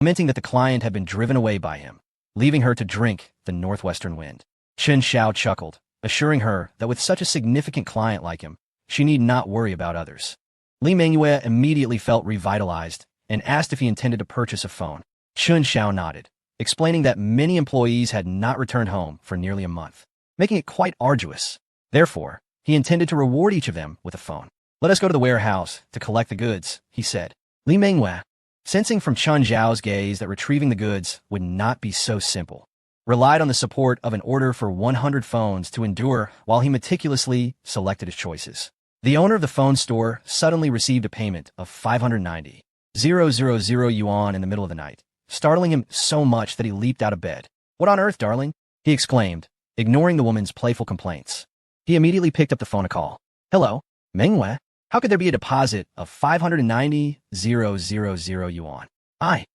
lamenting that the client had been driven away by him, leaving her to drink the northwestern wind. Chen Xiao chuckled, assuring her that with such a significant client like him, she need not worry about others. Li Mengyue immediately felt revitalized and asked if he intended to purchase a phone. Chen Xiao nodded, explaining that many employees had not returned home for nearly a month, making it quite arduous. Therefore, he intended to reward each of them with a phone. "Let us go to the warehouse to collect the goods," he said. Li Mengyue, sensing from Chen Xiao's gaze that retrieving the goods would not be so simple, relied on the support of an order for 100 phones to endure while he meticulously selected his choices. The owner of the phone store suddenly received a payment of 590,000 yuan in the middle of the night, startling him so much that he leaped out of bed. "What on earth, darling?" he exclaimed, ignoring the woman's playful complaints. He immediately picked up the phone to call. "Hello, Mengyue. How could there be a deposit of 590,000 yuan? I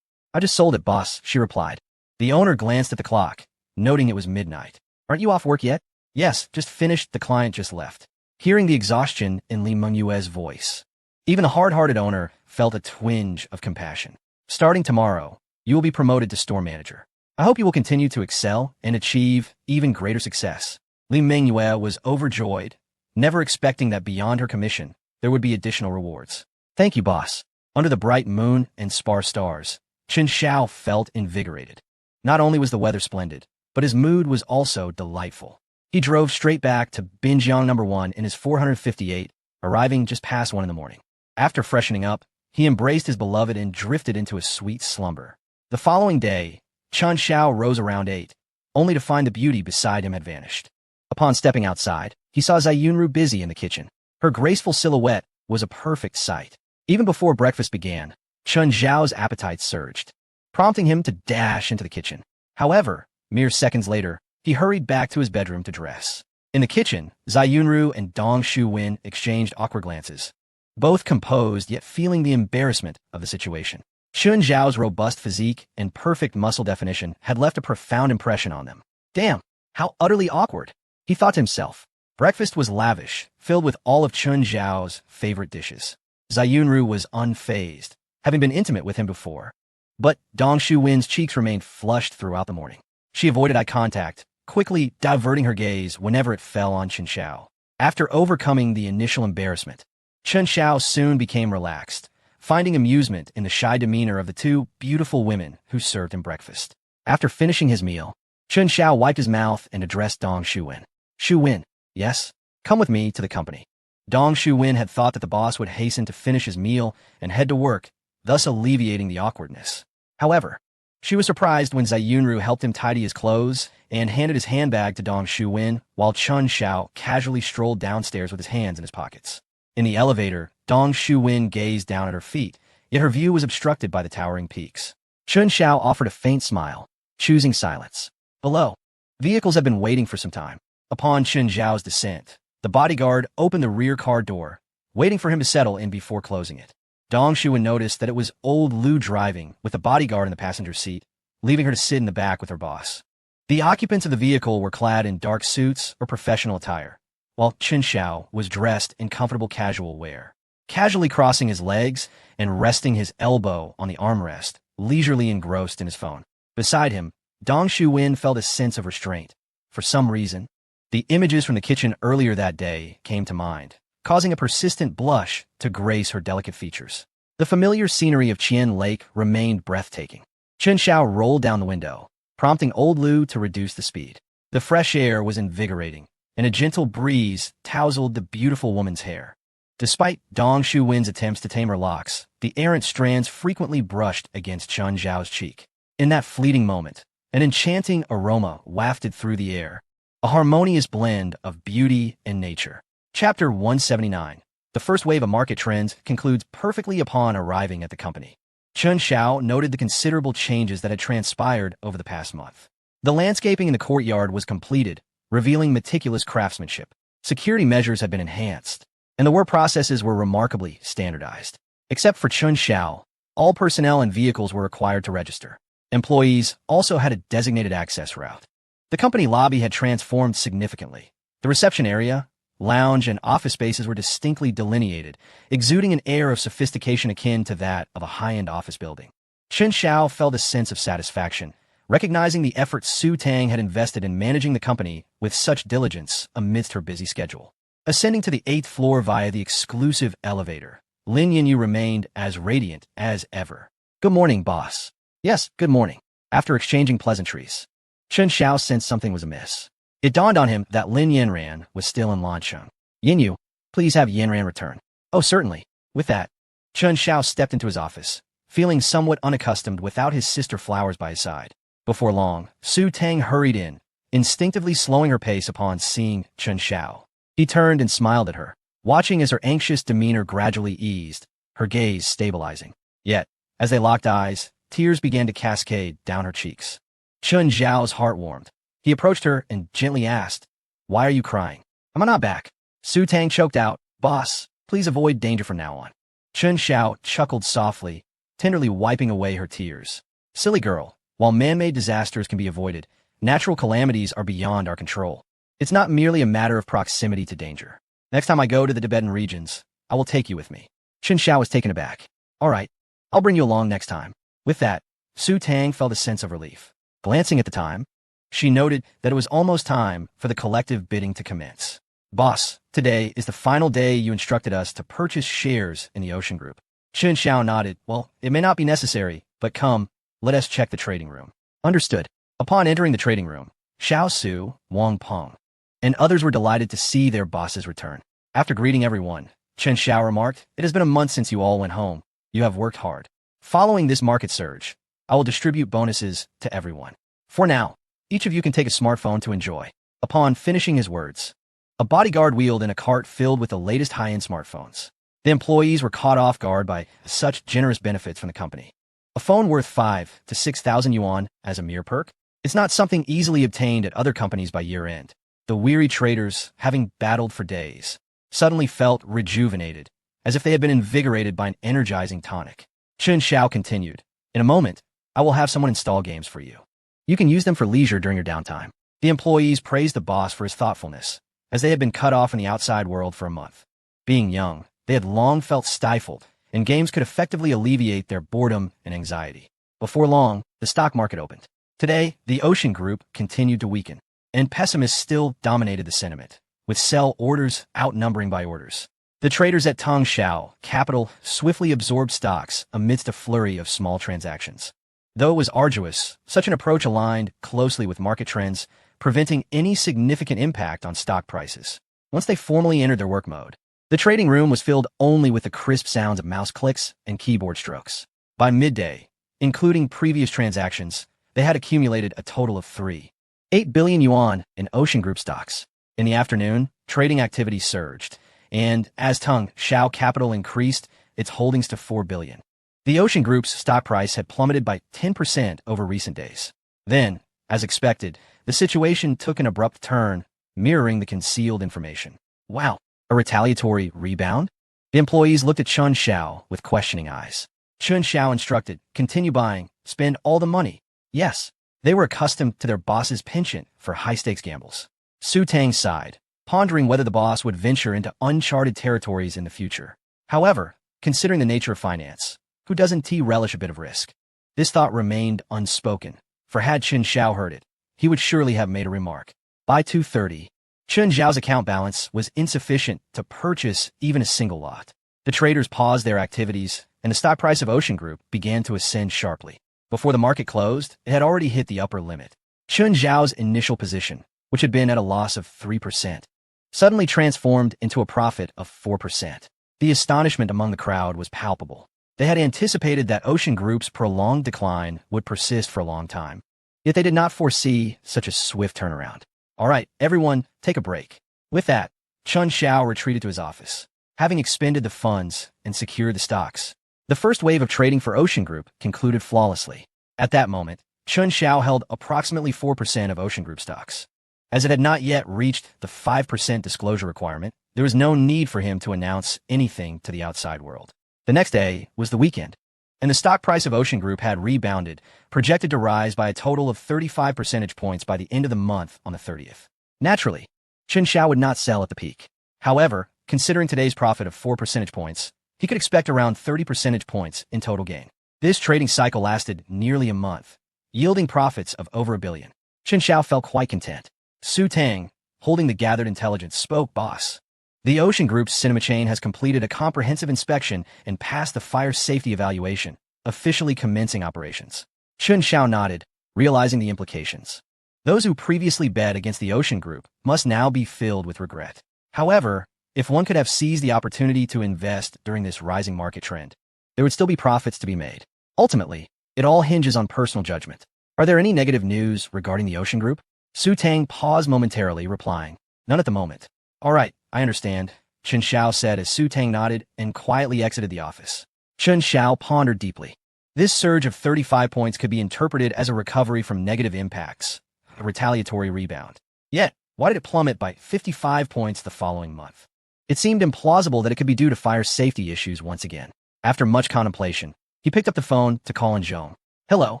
just sold it, boss," she replied. The owner glanced at the clock, noting it was midnight. "Aren't you off work yet?" "Yes, just finished. The client just left." Hearing the exhaustion in Li Mengyue's voice, even a hard-hearted owner felt a twinge of compassion. "Starting tomorrow, you will be promoted to store manager. I hope you will continue to excel and achieve even greater success." Li Mengyue was overjoyed, never expecting that beyond her commission, there would be additional rewards. "Thank you, boss." Under the bright moon and sparse stars, Chen Xiao felt invigorated. Not only was the weather splendid, but his mood was also delightful. He drove straight back to Binjiang No. 1 in his 458, arriving just past 1 in the morning. After freshening up, he embraced his beloved and drifted into a sweet slumber. The following day, Chen Xiao rose around 8, only to find the beauty beside him had vanished. Upon stepping outside, he saw Zai Yunru busy in the kitchen. Her graceful silhouette was a perfect sight. Even before breakfast began, Chen Xiao's appetite surged, prompting him to dash into the kitchen. However, mere seconds later, he hurried back to his bedroom to dress. In the kitchen, Zai Yunru and Dong Shuwen exchanged awkward glances, both composed yet feeling the embarrassment of the situation. Chen Xiao's robust physique and perfect muscle definition had left a profound impression on them. "Damn, how utterly awkward," he thought to himself. Breakfast was lavish, filled with all of Chen Xiao's favorite dishes. Zai Yunru was unfazed, having been intimate with him before. But Dong Shuwen's cheeks remained flushed throughout the morning. She avoided eye contact, quickly diverting her gaze whenever it fell on Chen Xiao. After overcoming the initial embarrassment, Chen Xiao soon became relaxed, finding amusement in the shy demeanor of the two beautiful women who served him breakfast. After finishing his meal, Chen Xiao wiped his mouth and addressed Dong Shuwen. "Shuwen, yes, come with me to the company." Dong Shuwen had thought that the boss would hasten to finish his meal and head to work, thus alleviating the awkwardness. However, she was surprised when Zai Yunru helped him tidy his clothes and handed his handbag to Dong Shuwen, while Chen Xiao casually strolled downstairs with his hands in his pockets. In the elevator, Dong Shuwen gazed down at her feet, yet her view was obstructed by the towering peaks. Chen Xiao offered a faint smile, choosing silence. Below, vehicles had been waiting for some time. Upon Chen Xiao's descent, the bodyguard opened the rear car door, waiting for him to settle in before closing it. Dong Shuwen noticed that it was old Lu driving, with the bodyguard in the passenger seat, leaving her to sit in the back with her boss. The occupants of the vehicle were clad in dark suits or professional attire, while Chen Xiao was dressed in comfortable casual wear. Casually crossing his legs and resting his elbow on the armrest, leisurely engrossed in his phone. Beside him, Dong Shuwen felt a sense of restraint. For some reason, the images from the kitchen earlier that day came to mind, causing a persistent blush to grace her delicate features. The familiar scenery of Qian Lake remained breathtaking. Chen Xiao rolled down the window, prompting old Lu to reduce the speed. The fresh air was invigorating, and a gentle breeze tousled the beautiful woman's hair. Despite Dong Shuwen's attempts to tame her locks, the errant strands frequently brushed against Chen Xiao's cheek. In that fleeting moment, an enchanting aroma wafted through the air, a harmonious blend of beauty and nature. Chapter 179. The first wave of market trends concludes perfectly upon arriving at the company. Chen Xiao noted the considerable changes that had transpired over the past month. The landscaping in the courtyard was completed, revealing meticulous craftsmanship. Security measures had been enhanced, and the work processes were remarkably standardized. Except for Chen Xiao, all personnel and vehicles were required to register. Employees also had a designated access route. The company lobby had transformed significantly. The reception area, lounge, and office spaces were distinctly delineated, exuding an air of sophistication akin to that of a high-end office building. Chen Xiao felt a sense of satisfaction, recognizing the effort Su Tang had invested in managing the company with such diligence amidst her busy schedule. Ascending to the 8th floor via the exclusive elevator, Lin Yinyu remained as radiant as ever. Good morning, boss. Yes, good morning. After exchanging pleasantries, Chen Xiao sensed something was amiss. It dawned on him that Lin Yanran was still in Lancheng. Yinyu, please have Yanran return. Oh, certainly. With that, Chen Xiao stepped into his office, feeling somewhat unaccustomed without his sister Flowers by his side. Before long, Su Tang hurried in, instinctively slowing her pace upon seeing Chen Xiao. He turned and smiled at her, watching as her anxious demeanor gradually eased, her gaze stabilizing. Yet, as they locked eyes, tears began to cascade down her cheeks. Chen Xiao's heart warmed. He approached her and gently asked, "Why are you crying?" "Am I not back?" Su Tang choked out, "Boss, please avoid danger from now on." Chen Xiao chuckled softly, tenderly wiping away her tears. "Silly girl, while man-made disasters can be avoided, natural calamities are beyond our control. It's not merely a matter of proximity to danger. Next time I go to the Tibetan regions, I will take you with me." Chen Xiao was taken aback. "All right, I'll bring you along next time." With that, Su Tang felt a sense of relief. Glancing at the time, she noted that it was almost time for the collective bidding to commence. "Boss, today is the final day you instructed us to purchase shares in the Ocean Group." Chen Xiao nodded. "Well, it may not be necessary, but come, let us check the trading room." Understood. Upon entering the trading room, Xiao Su, Wang Peng, and others were delighted to see their boss's return. After greeting everyone, Chen Xiao remarked, "It has been a month since you all went home. You have worked hard. Following this market surge, I will distribute bonuses to everyone. For now, each of you can take a smartphone to enjoy." Upon finishing his words, a bodyguard wheeled in a cart filled with the latest high-end smartphones. The employees were caught off guard by such generous benefits from the company. A phone worth 5,000 to 6,000 yuan as a mere perk? It's not something easily obtained at other companies by year-end. The weary traders, having battled for days, suddenly felt rejuvenated, as if they had been invigorated by an energizing tonic. Chen Xiao continued, "In a moment, I will have someone install games for you. You can use them for leisure during your downtime." The employees praised the boss for his thoughtfulness, as they had been cut off in the outside world for a month. Being young, they had long felt stifled, and games could effectively alleviate their boredom and anxiety. Before long, the stock market opened. Today, the Ocean Group continued to weaken, and pessimists still dominated the sentiment, with sell orders outnumbering buy orders. The traders at Tongxiao Capital swiftly absorbed stocks amidst a flurry of small transactions. Though it was arduous, such an approach aligned closely with market trends, preventing any significant impact on stock prices. Once they formally entered their work mode, the trading room was filled only with the crisp sounds of mouse clicks and keyboard strokes. By midday, including previous transactions, they had accumulated a total of 3.8 billion yuan in Ocean Group stocks. In the afternoon, trading activity surged, and as Tongxiao Capital increased its holdings to 4 billion. The Ocean Group's stock price had plummeted by 10% over recent days. Then, as expected, the situation took an abrupt turn, mirroring the concealed information. Wow, a retaliatory rebound? The employees looked at Chen Xiao with questioning eyes. Chen Xiao instructed, "Continue buying, spend all the money." Yes, they were accustomed to their boss's penchant for high-stakes gambles. Su Tang sighed, pondering whether the boss would venture into uncharted territories in the future. However, considering the nature of finance, who doesn't relish a bit of risk? This thought remained unspoken, for had Chen Xiao heard it, he would surely have made a remark. By 2:30, Chen Xiao's account balance was insufficient to purchase even a single lot. The traders paused their activities, and the stock price of Ocean Group began to ascend sharply. Before the market closed, it had already hit the upper limit. Chen Xiao's initial position, which had been at a loss of 3%, suddenly transformed into a profit of 4%. The astonishment among the crowd was palpable. They had anticipated that Ocean Group's prolonged decline would persist for a long time. Yet they did not foresee such a swift turnaround. "All right, everyone, take a break." With that, Chen Xiao retreated to his office, having expended the funds and secured the stocks. The first wave of trading for Ocean Group concluded flawlessly. At that moment, Chen Xiao held approximately 4% of Ocean Group stocks. As it had not yet reached the 5% disclosure requirement, there was no need for him to announce anything to the outside world. The next day was the weekend, and the stock price of Ocean Group had rebounded, projected to rise by a total of 35 percentage points by the end of the month on the 30th. Naturally, Chen Xiao would not sell at the peak. However, considering today's profit of 4 percentage points, he could expect around 30 percentage points in total gain. This trading cycle lasted nearly a month, yielding profits of over $1 billion. Chen Xiao felt quite content. Su Tang, holding the gathered intelligence, spoke, "Boss, the Ocean Group's cinema chain has completed a comprehensive inspection and passed the fire safety evaluation, officially commencing operations." Chen Xiao nodded, realizing the implications. Those who previously bet against the Ocean Group must now be filled with regret. However, if one could have seized the opportunity to invest during this rising market trend, there would still be profits to be made. Ultimately, it all hinges on personal judgment. Are there any negative news regarding the Ocean Group? Su Tang paused momentarily, replying, "None at the moment." "All right, I understand," Chen Xiao said as Su Tang nodded and quietly exited the office. Chen Xiao pondered deeply. This surge of 35 points could be interpreted as a recovery from negative impacts, a retaliatory rebound. Yet, why did it plummet by 55 points the following month? It seemed implausible that it could be due to fire safety issues once again. After much contemplation, he picked up the phone to call in Zhong. "Hello.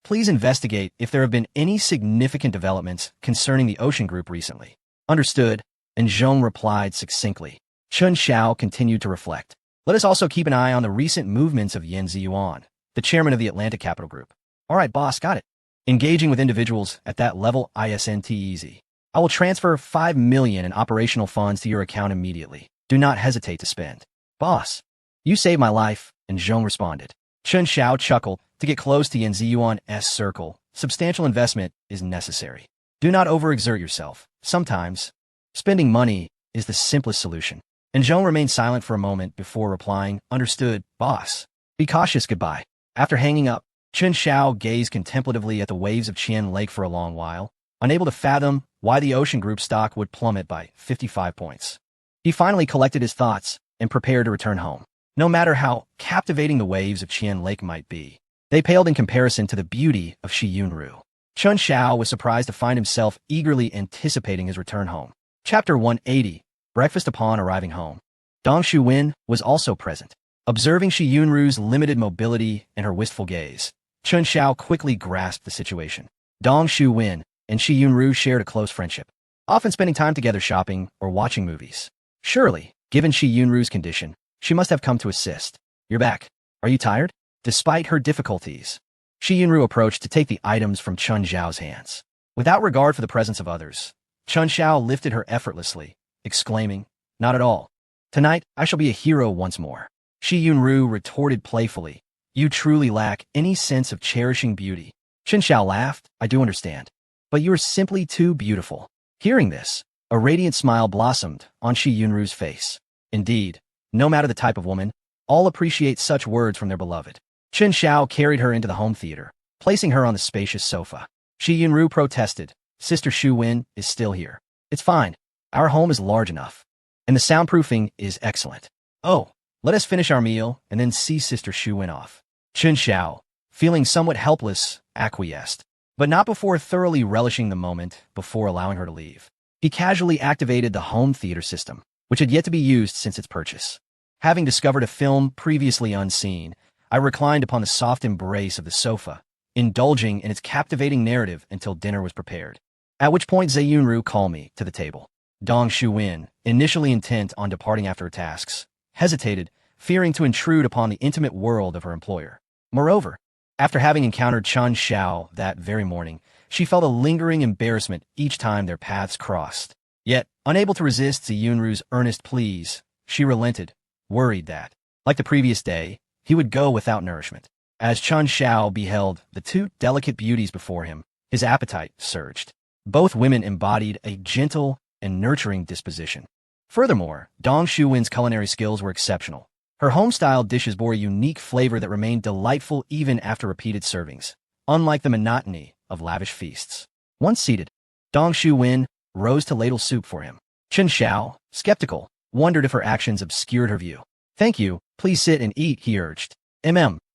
Please investigate if there have been any significant developments concerning the Ocean Group recently." "Understood," and Zhong replied succinctly. Chen Xiao continued to reflect. "Let us also keep an eye on the recent movements of Yan Ziyuan, the chairman of the Atlantic Capital Group." "All right, boss, got it." "Engaging with individuals at that level isn't easy. I will transfer 5 million in operational funds to your account immediately. Do not hesitate to spend." "Boss, you saved my life," and Zhong responded. Chen Xiao chuckled. "To get close to Yan Ziyuan's circle, substantial investment is necessary. Do not overexert yourself. Sometimes, spending money is the simplest solution." And Zhong remained silent for a moment before replying, "Understood, boss. Be cautious, goodbye." After hanging up, Chen Xiao gazed contemplatively at the waves of Qian Lake for a long while, unable to fathom why the Ocean Group stock would plummet by 55 points. He finally collected his thoughts and prepared to return home. No matter how captivating the waves of Qian Lake might be, they paled in comparison to the beauty of Shi Yunru. Chen Xiao was surprised to find himself eagerly anticipating his return home. Chapter 180, Breakfast upon arriving home. Dong Shuwen was also present. Observing Shi Yunru's limited mobility and her wistful gaze, Chen Xiao quickly grasped the situation. Dong Shuwen and Shi Yunru shared a close friendship, often spending time together shopping or watching movies. Surely, given Shi Yunru's condition, she must have come to assist. "You're back. Are you tired?" Despite her difficulties, Shi Yunru approached to take the items from Chen Xiao's hands. Without regard for the presence of others, Chen Xiao lifted her effortlessly, exclaiming, "Not at all. Tonight, I shall be a hero once more." Shi Yunru retorted playfully, "You truly lack any sense of cherishing beauty." Chen Xiao laughed, "I do understand. But you are simply too beautiful." Hearing this, a radiant smile blossomed on Shi Yunru's face. Indeed, no matter the type of woman, all appreciate such words from their beloved. Chen Xiao carried her into the home theater, placing her on the spacious sofa. Shi Yunru protested, "Sister Shu Wen is still here. It's fine. Our home is large enough. And the soundproofing is excellent. Oh, let us finish our meal and then see Sister Shu Wen off." Chen Xiao, feeling somewhat helpless, acquiesced, but not before thoroughly relishing the moment before allowing her to leave. He casually activated the home theater system, which had yet to be used since its purchase. Having discovered a film previously unseen, I reclined upon the soft embrace of the sofa, indulging in its captivating narrative until dinner was prepared. At which point Zhe Yunru called me to the table. Dong Shuwen, initially intent on departing after her tasks, hesitated, fearing to intrude upon the intimate world of her employer. Moreover, after having encountered Chen Xiao that very morning, she felt a lingering embarrassment each time their paths crossed. Yet, unable to resist Zhe Yunru's earnest pleas, she relented, worried that, like the previous day, he would go without nourishment. As Chen Xiao beheld the two delicate beauties before him, his appetite surged. Both women embodied a gentle and nurturing disposition. Furthermore, Dong Shuwen's culinary skills were exceptional. Her home-style dishes bore a unique flavor that remained delightful even after repeated servings, unlike the monotony of lavish feasts. Once seated, Dong Shuwen rose to ladle soup for him. Chen Xiao, skeptical, wondered if her actions obscured her view. "Thank you, please sit and eat," he urged.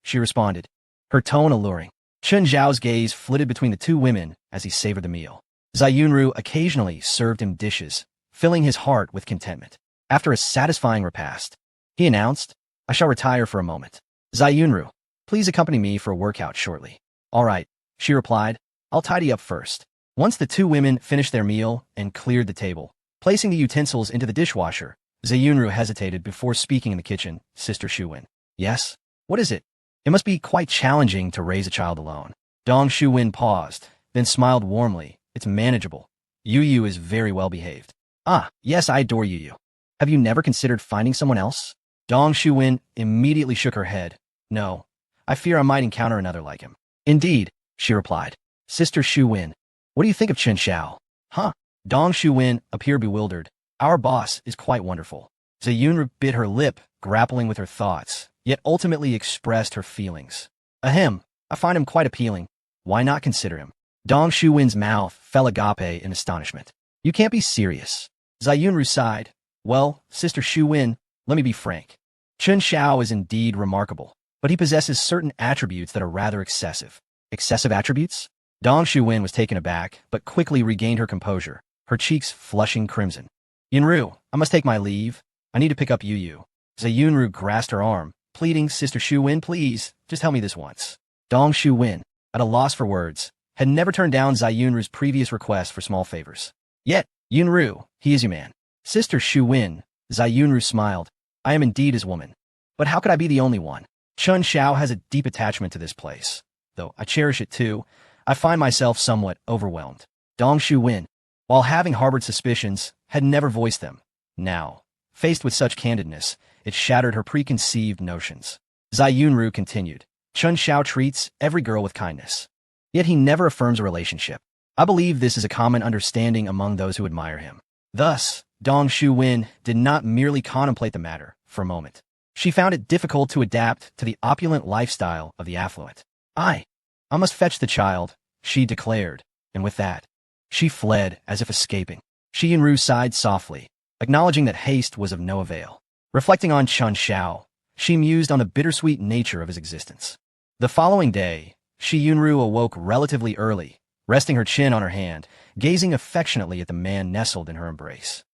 She responded, her tone alluring. Chen Xiao's gaze flitted between the two women as he savored the meal. Zhe Yunru occasionally served him dishes, filling his heart with contentment. After a satisfying repast, he announced, "I shall retire for a moment. Zhe Yunru, please accompany me for a workout shortly." "All right," she replied. "I'll tidy up first." Once the two women finished their meal and cleared the table, placing the utensils into the dishwasher, Zhe Yunru hesitated before speaking in the kitchen. "Sister Shu Wen." "Yes? What is it?" It must be quite challenging to raise a child alone. Dong Shuwen paused, then smiled warmly. It's manageable. Yu is very well behaved. Ah, yes, I adore Yu. Have you never considered finding someone else? Dong Shuwen immediately shook her head. No, I fear I might encounter another like him. Indeed, she replied. Sister Shuwen, what do you think of Chen Xiao? Huh? Dong Shuwen appeared bewildered. Our boss is quite wonderful. Zayunru bit her lip, grappling with her thoughts, yet ultimately expressed her feelings. Ahem, I find him quite appealing. Why not consider him? Dong Shuwen's mouth fell agape in astonishment. You can't be serious. Zayunru sighed. Well, Sister Shuwen, let me be frank. Chen Xiao is indeed remarkable, but he possesses certain attributes that are rather excessive. Excessive attributes? Dong Shuwen was taken aback, but quickly regained her composure, her cheeks flushing crimson. Yunru, I must take my leave. I need to pick up Yu. Zayunru grasped her arm, pleading, Sister Shuwen, please, just help me this once. Dong Shuwen, at a loss for words, had never turned down Zayunru's previous request for small favors. Yet, Yunru, he is your man. Sister Shuwen, Zayunru smiled. I am indeed his woman. But how could I be the only one? Chen Xiao has a deep attachment to this place. Though I cherish it too, I find myself somewhat overwhelmed. Dong Shuwen, while having harbored suspicions, had never voiced them. Now, faced with such candidness, it shattered her preconceived notions. Zayunru continued. Chen Xiao treats every girl with kindness. Yet he never affirms a relationship. I believe this is a common understanding among those who admire him. Thus, Dong Shuwen did not merely contemplate the matter for a moment. She found it difficult to adapt to the opulent lifestyle of the affluent. I must fetch the child, she declared, and with that, she fled as if escaping. Shi Yunru sighed softly, acknowledging that haste was of no avail. Reflecting on Chen Xiao, she mused on the bittersweet nature of his existence. The following day, Shi Yunru awoke relatively early, resting her chin on her hand, gazing affectionately at the man nestled in her embrace.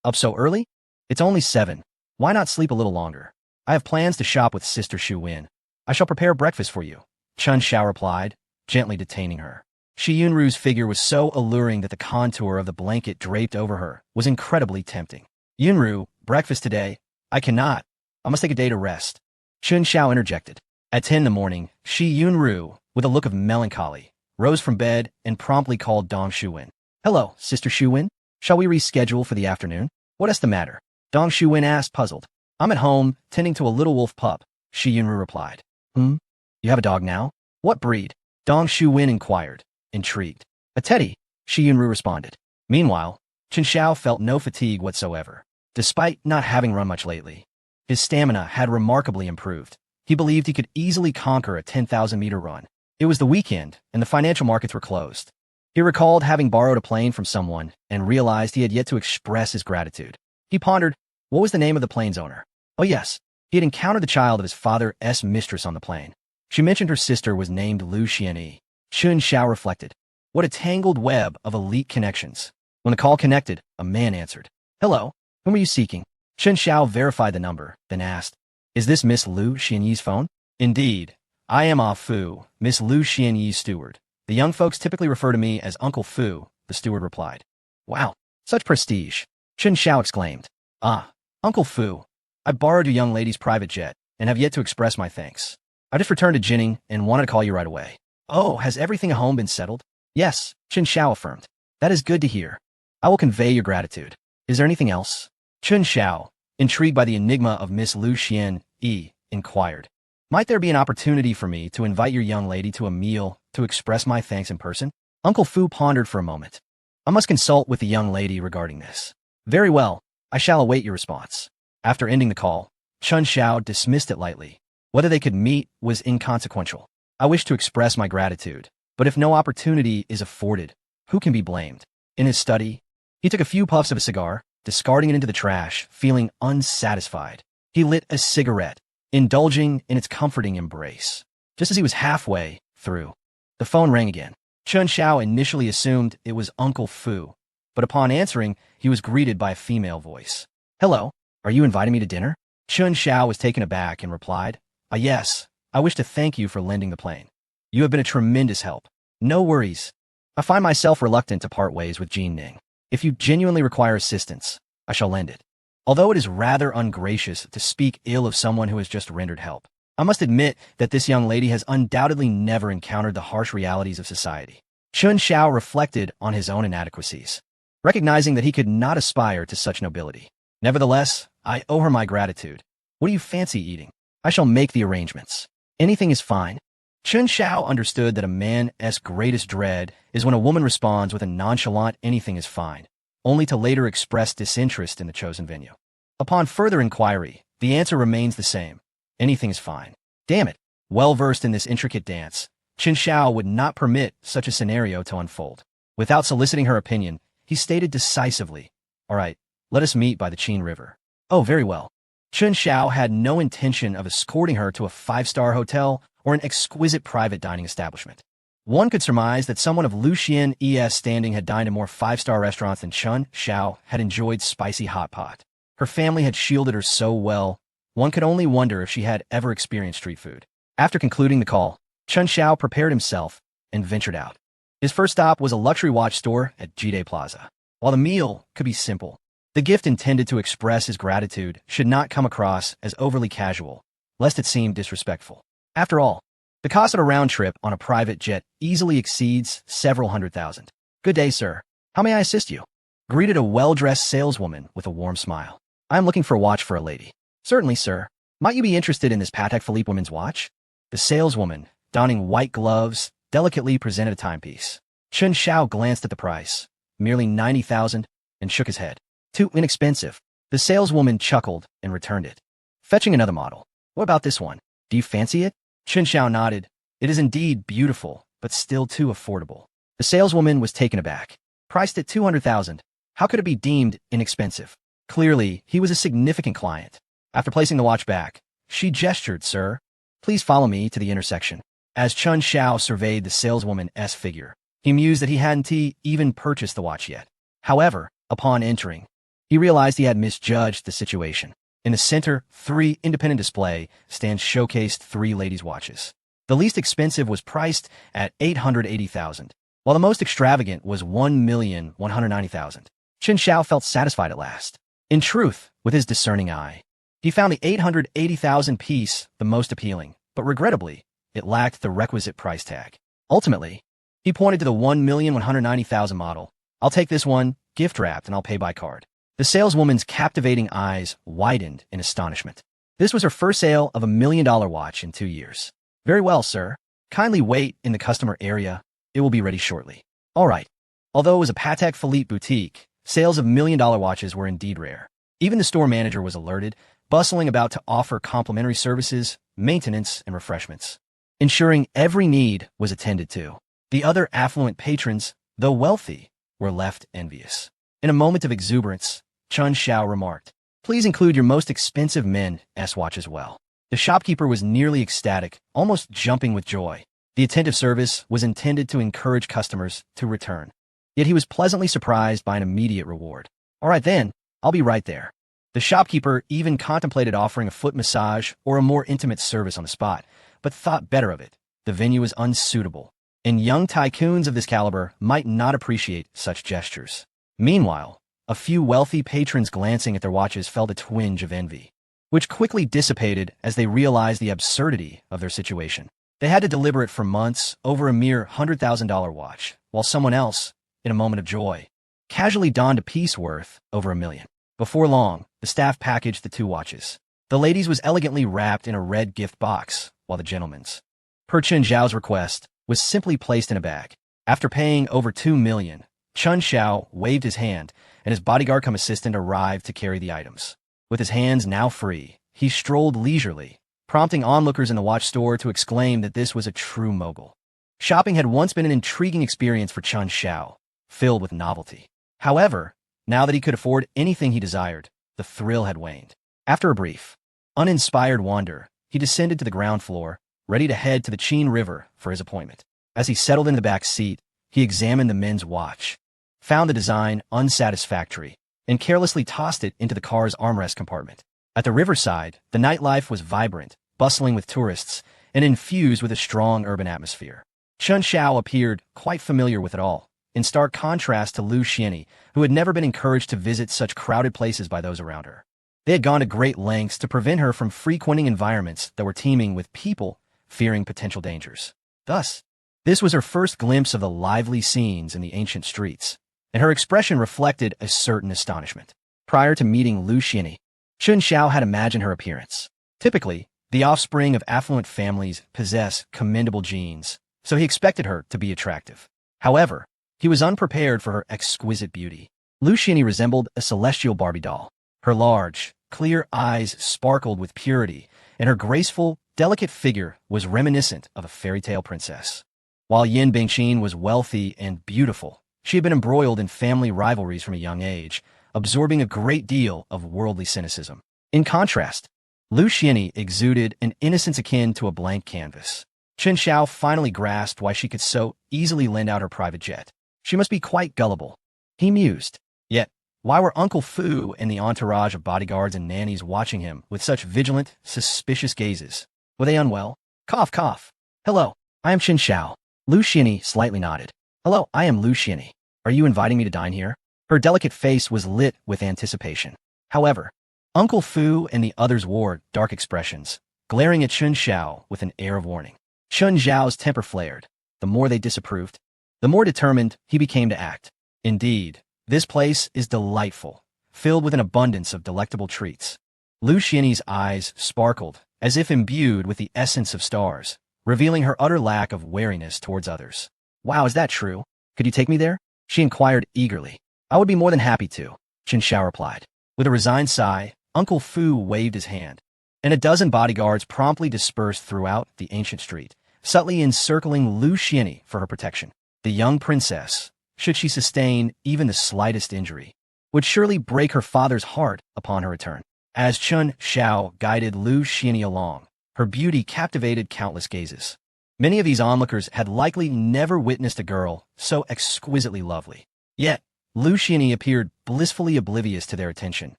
Up so early? It's only 7. Why not sleep a little longer? I have plans to shop with Sister Shuwen. I shall prepare breakfast for you, Chen Xiao replied, gently detaining her. Shi Yunru's figure was so alluring that the contour of the blanket draped over her was incredibly tempting. Yunru, breakfast today? I cannot. I must take a day to rest. Chen Xiao interjected. At 10 in the morning, Shi Yunru, with a look of melancholy, rose from bed and promptly called Dong Shuwen. Hello, Sister Shuwen. Shall we reschedule for the afternoon? What is the matter? Dong Shuwen asked, puzzled. I'm at home, tending to a little wolf pup, Shi Yunru replied. You have a dog now? What breed? Dong Shuwen inquired, intrigued. A teddy, Shi Yunru responded. Meanwhile, Chen Xiao felt no fatigue whatsoever. Despite not having run much lately, his stamina had remarkably improved. He believed he could easily conquer a 10,000-meter run. It was the weekend, and the financial markets were closed. He recalled having borrowed a plane from someone and realized he had yet to express his gratitude. He pondered, what was the name of the plane's owner? Oh yes, he had encountered the child of his father's mistress on the plane. She mentioned her sister was named Lu Xianyi. Chen Xiao reflected. What a tangled web of elite connections. When the call connected, a man answered. Hello, whom are you seeking? Chen Xiao verified the number, then asked, is this Miss Lu Xianyi's phone? Indeed. I am Ah Fu, Miss Lu Xianyi's steward. The young folks typically refer to me as Uncle Fu, the steward replied. Wow, such prestige. Chen Xiao exclaimed. Ah, Uncle Fu, I borrowed your young lady's private jet and have yet to express my thanks. I just returned to Jinning and wanted to call you right away. Oh, has everything at home been settled? Yes, Chen Xiao affirmed. That is good to hear. I will convey your gratitude. Is there anything else? Chen Xiao, intrigued by the enigma of Miss Lu Xianyi, inquired. Might there be an opportunity for me to invite your young lady to a meal to express my thanks in person? Uncle Fu pondered for a moment. I must consult with the young lady regarding this. Very well, I shall await your response. After ending the call, Chen Xiao dismissed it lightly. Whether they could meet was inconsequential. I wish to express my gratitude, but if no opportunity is afforded, who can be blamed? In his study, he took a few puffs of a cigar, discarding it into the trash, feeling unsatisfied. He lit a cigarette, indulging in its comforting embrace. Just as he was halfway through, the phone rang again. Chen Xiao initially assumed it was Uncle Fu, but upon answering, he was greeted by a female voice. Hello, are you inviting me to dinner? Chen Xiao was taken aback and replied, yes, I wish to thank you for lending the plane. You have been a tremendous help. No worries. I find myself reluctant to part ways with Jean Ning. If you genuinely require assistance, I shall lend it. Although it is rather ungracious to speak ill of someone who has just rendered help. I must admit that this young lady has undoubtedly never encountered the harsh realities of society. Chun Xiao reflected on his own inadequacies, recognizing that he could not aspire to such nobility. Nevertheless, I owe her my gratitude. What do you fancy eating? I shall make the arrangements. Anything is fine. Chun Xiao understood that a man's greatest dread is when a woman responds with a nonchalant anything is fine, only to later express disinterest in the chosen venue. Upon further inquiry, the answer remains the same. Anything is fine. Damn it. Well-versed in this intricate dance, Chun Xiao would not permit such a scenario to unfold. Without soliciting her opinion, he stated decisively, "All right, let us meet by the Qin River." Oh, very well. Chun Xiao had no intention of escorting her to a five-star hotel or an exquisite private dining establishment. One could surmise that someone of Lu Xian's standing had dined in more five-star restaurants than Chun Xiao had enjoyed spicy hot pot. Her family had shielded her so well, one could only wonder if she had ever experienced street food. After concluding the call, Chun Xiao prepared himself and ventured out. His first stop was a luxury watch store at Jide Plaza. While the meal could be simple, the gift intended to express his gratitude should not come across as overly casual, lest it seem disrespectful. After all, the cost of a round trip on a private jet easily exceeds several $100,000. Good day, sir. How may I assist you? Greeted a well-dressed saleswoman with a warm smile. I am looking for a watch for a lady. Certainly, sir. Might you be interested in this Patek Philippe woman's watch? The saleswoman, donning white gloves, delicately presented a timepiece. Chun Xiao glanced at the price, merely $90,000, and shook his head. Too inexpensive. The saleswoman chuckled and returned it. Fetching another model. What about this one? Do you fancy it? Chun Xiao nodded. It is indeed beautiful, but still too affordable. The saleswoman was taken aback. Priced at $200,000. How could it be deemed inexpensive? Clearly, he was a significant client. After placing the watch back, she gestured, "Sir, please follow me to the intersection." As Chun Xiao surveyed the saleswoman's figure, he mused that he hadn't even purchased the watch yet. However, upon entering, he realized he had misjudged the situation. In the center, 3 independent display stands showcased 3 ladies' watches. The least expensive was priced at $880,000, while the most extravagant was $1,190,000. Chun Xiao felt satisfied at last. In truth, with his discerning eye, he found the $880,000 piece the most appealing, but regrettably, it lacked the requisite price tag. Ultimately, he pointed to the $1,190,000 model. "I'll take this one, gift-wrapped, and I'll pay by card." The saleswoman's captivating eyes widened in astonishment. This was her first sale of $1 million watch in 2 years. "Very well, sir. Kindly wait in the customer area. It will be ready shortly." All right. Although it was a Patek Philippe boutique, sales of $1 million watches were indeed rare. Even the store manager was alerted, bustling about to offer complimentary services, maintenance, and refreshments, ensuring every need was attended to. The other affluent patrons, though wealthy, were left envious. In a moment of exuberance, Chun Xiao remarked, "Please include your most expensive men's watch as well." The shopkeeper was nearly ecstatic, almost jumping with joy. The attentive service was intended to encourage customers to return. Yet he was pleasantly surprised by an immediate reward. "All right then, I'll be right there." The shopkeeper even contemplated offering a foot massage or a more intimate service on the spot, but thought better of it. The venue was unsuitable, and young tycoons of this caliber might not appreciate such gestures. Meanwhile, a few wealthy patrons glancing at their watches felt a twinge of envy, which quickly dissipated as they realized the absurdity of their situation. They had to deliberate for months over a mere $100,000 watch, while someone else, in a moment of joy, casually donned a piece worth over $1 million. Before long, the staff packaged the 2 watches. The ladies' was elegantly wrapped in a red gift box, while the gentleman's, per Chun Xiao's request, was simply placed in a bag. After paying over $2 million, Chun Xiao waved his hand, and his bodyguard-cum-assistant arrived to carry the items. With his hands now free, he strolled leisurely, prompting onlookers in the watch store to exclaim that this was a true mogul. Shopping had once been an intriguing experience for Chun Xiao, filled with novelty. However, now that he could afford anything he desired, the thrill had waned. After a brief, uninspired wander, he descended to the ground floor, ready to head to the Qin River for his appointment. As he settled in the back seat, he examined the men's watch, found the design unsatisfactory, and carelessly tossed it into the car's armrest compartment. At the riverside, the nightlife was vibrant, bustling with tourists, and infused with a strong urban atmosphere. Chun Xiao appeared quite familiar with it all, in stark contrast to Lu Xianyi, who had never been encouraged to visit such crowded places by those around her. They had gone to great lengths to prevent her from frequenting environments that were teeming with people fearing potential dangers. Thus, this was her first glimpse of the lively scenes in the ancient streets, and her expression reflected a certain astonishment. Prior to meeting Lu Xianyi, Chun Xiao had imagined her appearance. Typically, the offspring of affluent families possess commendable genes, so he expected her to be attractive. However, he was unprepared for her exquisite beauty. Lu Xianyi resembled a celestial Barbie doll. Her large, clear eyes sparkled with purity, and her graceful, delicate figure was reminiscent of a fairy tale princess. While Yin Bingqin was wealthy and beautiful, she had been embroiled in family rivalries from a young age, absorbing a great deal of worldly cynicism. In contrast, Lu Xianyi exuded an innocence akin to a blank canvas. Chun Xiao finally grasped why she could so easily lend out her private jet. She must be quite gullible, he mused. Yet, why were Uncle Fu and the entourage of bodyguards and nannies watching him with such vigilant, suspicious gazes? Were they unwell? Cough, cough. Hello, I am Chun Xiao. Lu Xianyi slightly nodded. Hello, I am Lu Xianyi. Are you inviting me to dine here? Her delicate face was lit with anticipation. However, Uncle Fu and the others wore dark expressions, glaring at Chun Xiao with an air of warning. Chun Xiao's temper flared. The more they disapproved, the more determined he became to act. Indeed, this place is delightful, filled with an abundance of delectable treats. Lu Xianyi's eyes sparkled, as if imbued with the essence of stars, revealing her utter lack of wariness towards others. Wow, is that true? Could you take me there? She inquired eagerly. I would be more than happy to, Chun Xiao replied. With a resigned sigh, Uncle Fu waved his hand, and a dozen bodyguards promptly dispersed throughout the ancient street, subtly encircling Lu Xianyi for her protection. The young princess, should she sustain even the slightest injury, would surely break her father's heart upon her return. As Chun Xiao guided Lu Xianyi along, her beauty captivated countless gazes. Many of these onlookers had likely never witnessed a girl so exquisitely lovely. Yet, Lu Xianyi appeared blissfully oblivious to their attention,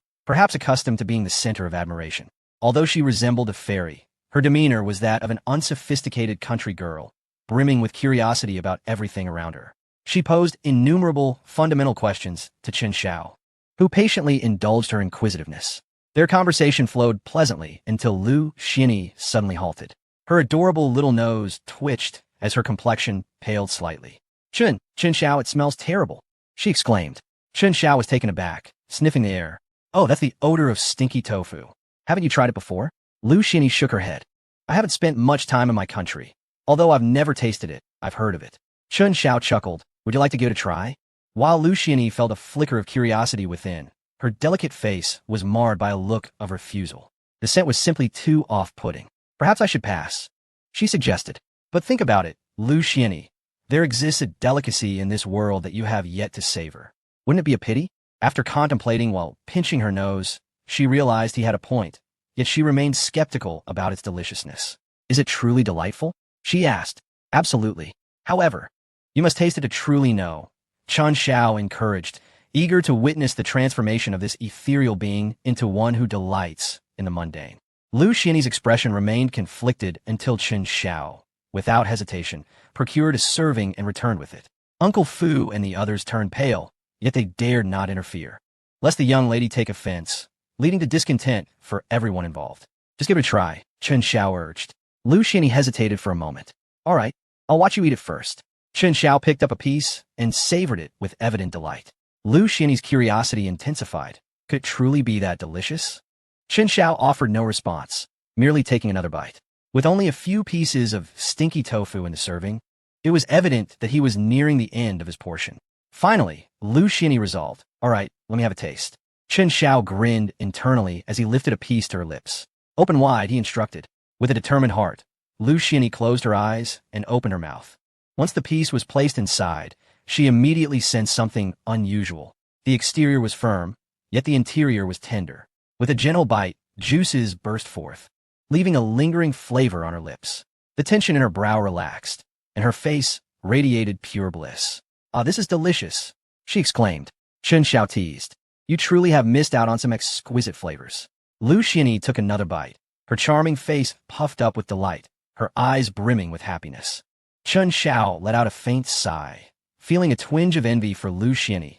perhaps accustomed to being the center of admiration. Although she resembled a fairy, her demeanor was that of an unsophisticated country girl, brimming with curiosity about everything around her. She posed innumerable, fundamental questions to Chun Xiao, who patiently indulged her inquisitiveness. Their conversation flowed pleasantly until Lu Xianyi suddenly halted. Her adorable little nose twitched as her complexion paled slightly. Chun Xiao, it smells terrible, she exclaimed. Chun Xiao was taken aback, sniffing the air. Oh, that's the odor of stinky tofu. Haven't you tried it before? Lu Xianyi shook her head. I haven't spent much time in my country. Although I've never tasted it, I've heard of it. Chun Xiao chuckled. Would you like to give it a try? While Lu Xianyi felt a flicker of curiosity within, her delicate face was marred by a look of refusal. The scent was simply too off-putting. Perhaps I should pass, she suggested. But think about it, Lu Xianyi. There exists a delicacy in this world that you have yet to savor. Wouldn't it be a pity? After contemplating while pinching her nose, she realized he had a point, yet she remained skeptical about its deliciousness. Is it truly delightful? She asked. Absolutely. However, you must taste it to truly know, Chun Xiao encouraged, eager to witness the transformation of this ethereal being into one who delights in the mundane. Lu Xianyi's expression remained conflicted until Chun Xiao, without hesitation, procured a serving and returned with it. Uncle Fu and the others turned pale, yet they dared not interfere, lest the young lady take offense, leading to discontent for everyone involved. Just give it a try, Chun Xiao urged. Lu Xianyi hesitated for a moment. All right, I'll watch you eat it first. Chun Xiao picked up a piece and savored it with evident delight. Lu Xianyi's curiosity intensified. Could it truly be that delicious? Chun Xiao offered no response, merely taking another bite. With only a few pieces of stinky tofu in the serving, it was evident that he was nearing the end of his portion. Finally, Lu Xianyi resolved, all right, let me have a taste. Chun Xiao grinned internally as he lifted a piece to her lips. Open wide, he instructed. With a determined heart, Lu Xianyi closed her eyes and opened her mouth. Once the piece was placed inside, she immediately sensed something unusual. The exterior was firm, yet the interior was tender. With a gentle bite, juices burst forth, leaving a lingering flavor on her lips. The tension in her brow relaxed, and her face radiated pure bliss. Ah, this is delicious, she exclaimed. Chun Xiao teased. You truly have missed out on some exquisite flavors. Lu Xianyi took another bite, her charming face puffed up with delight, her eyes brimming with happiness. Chun Xiao let out a faint sigh, feeling a twinge of envy for Lu Xianyi.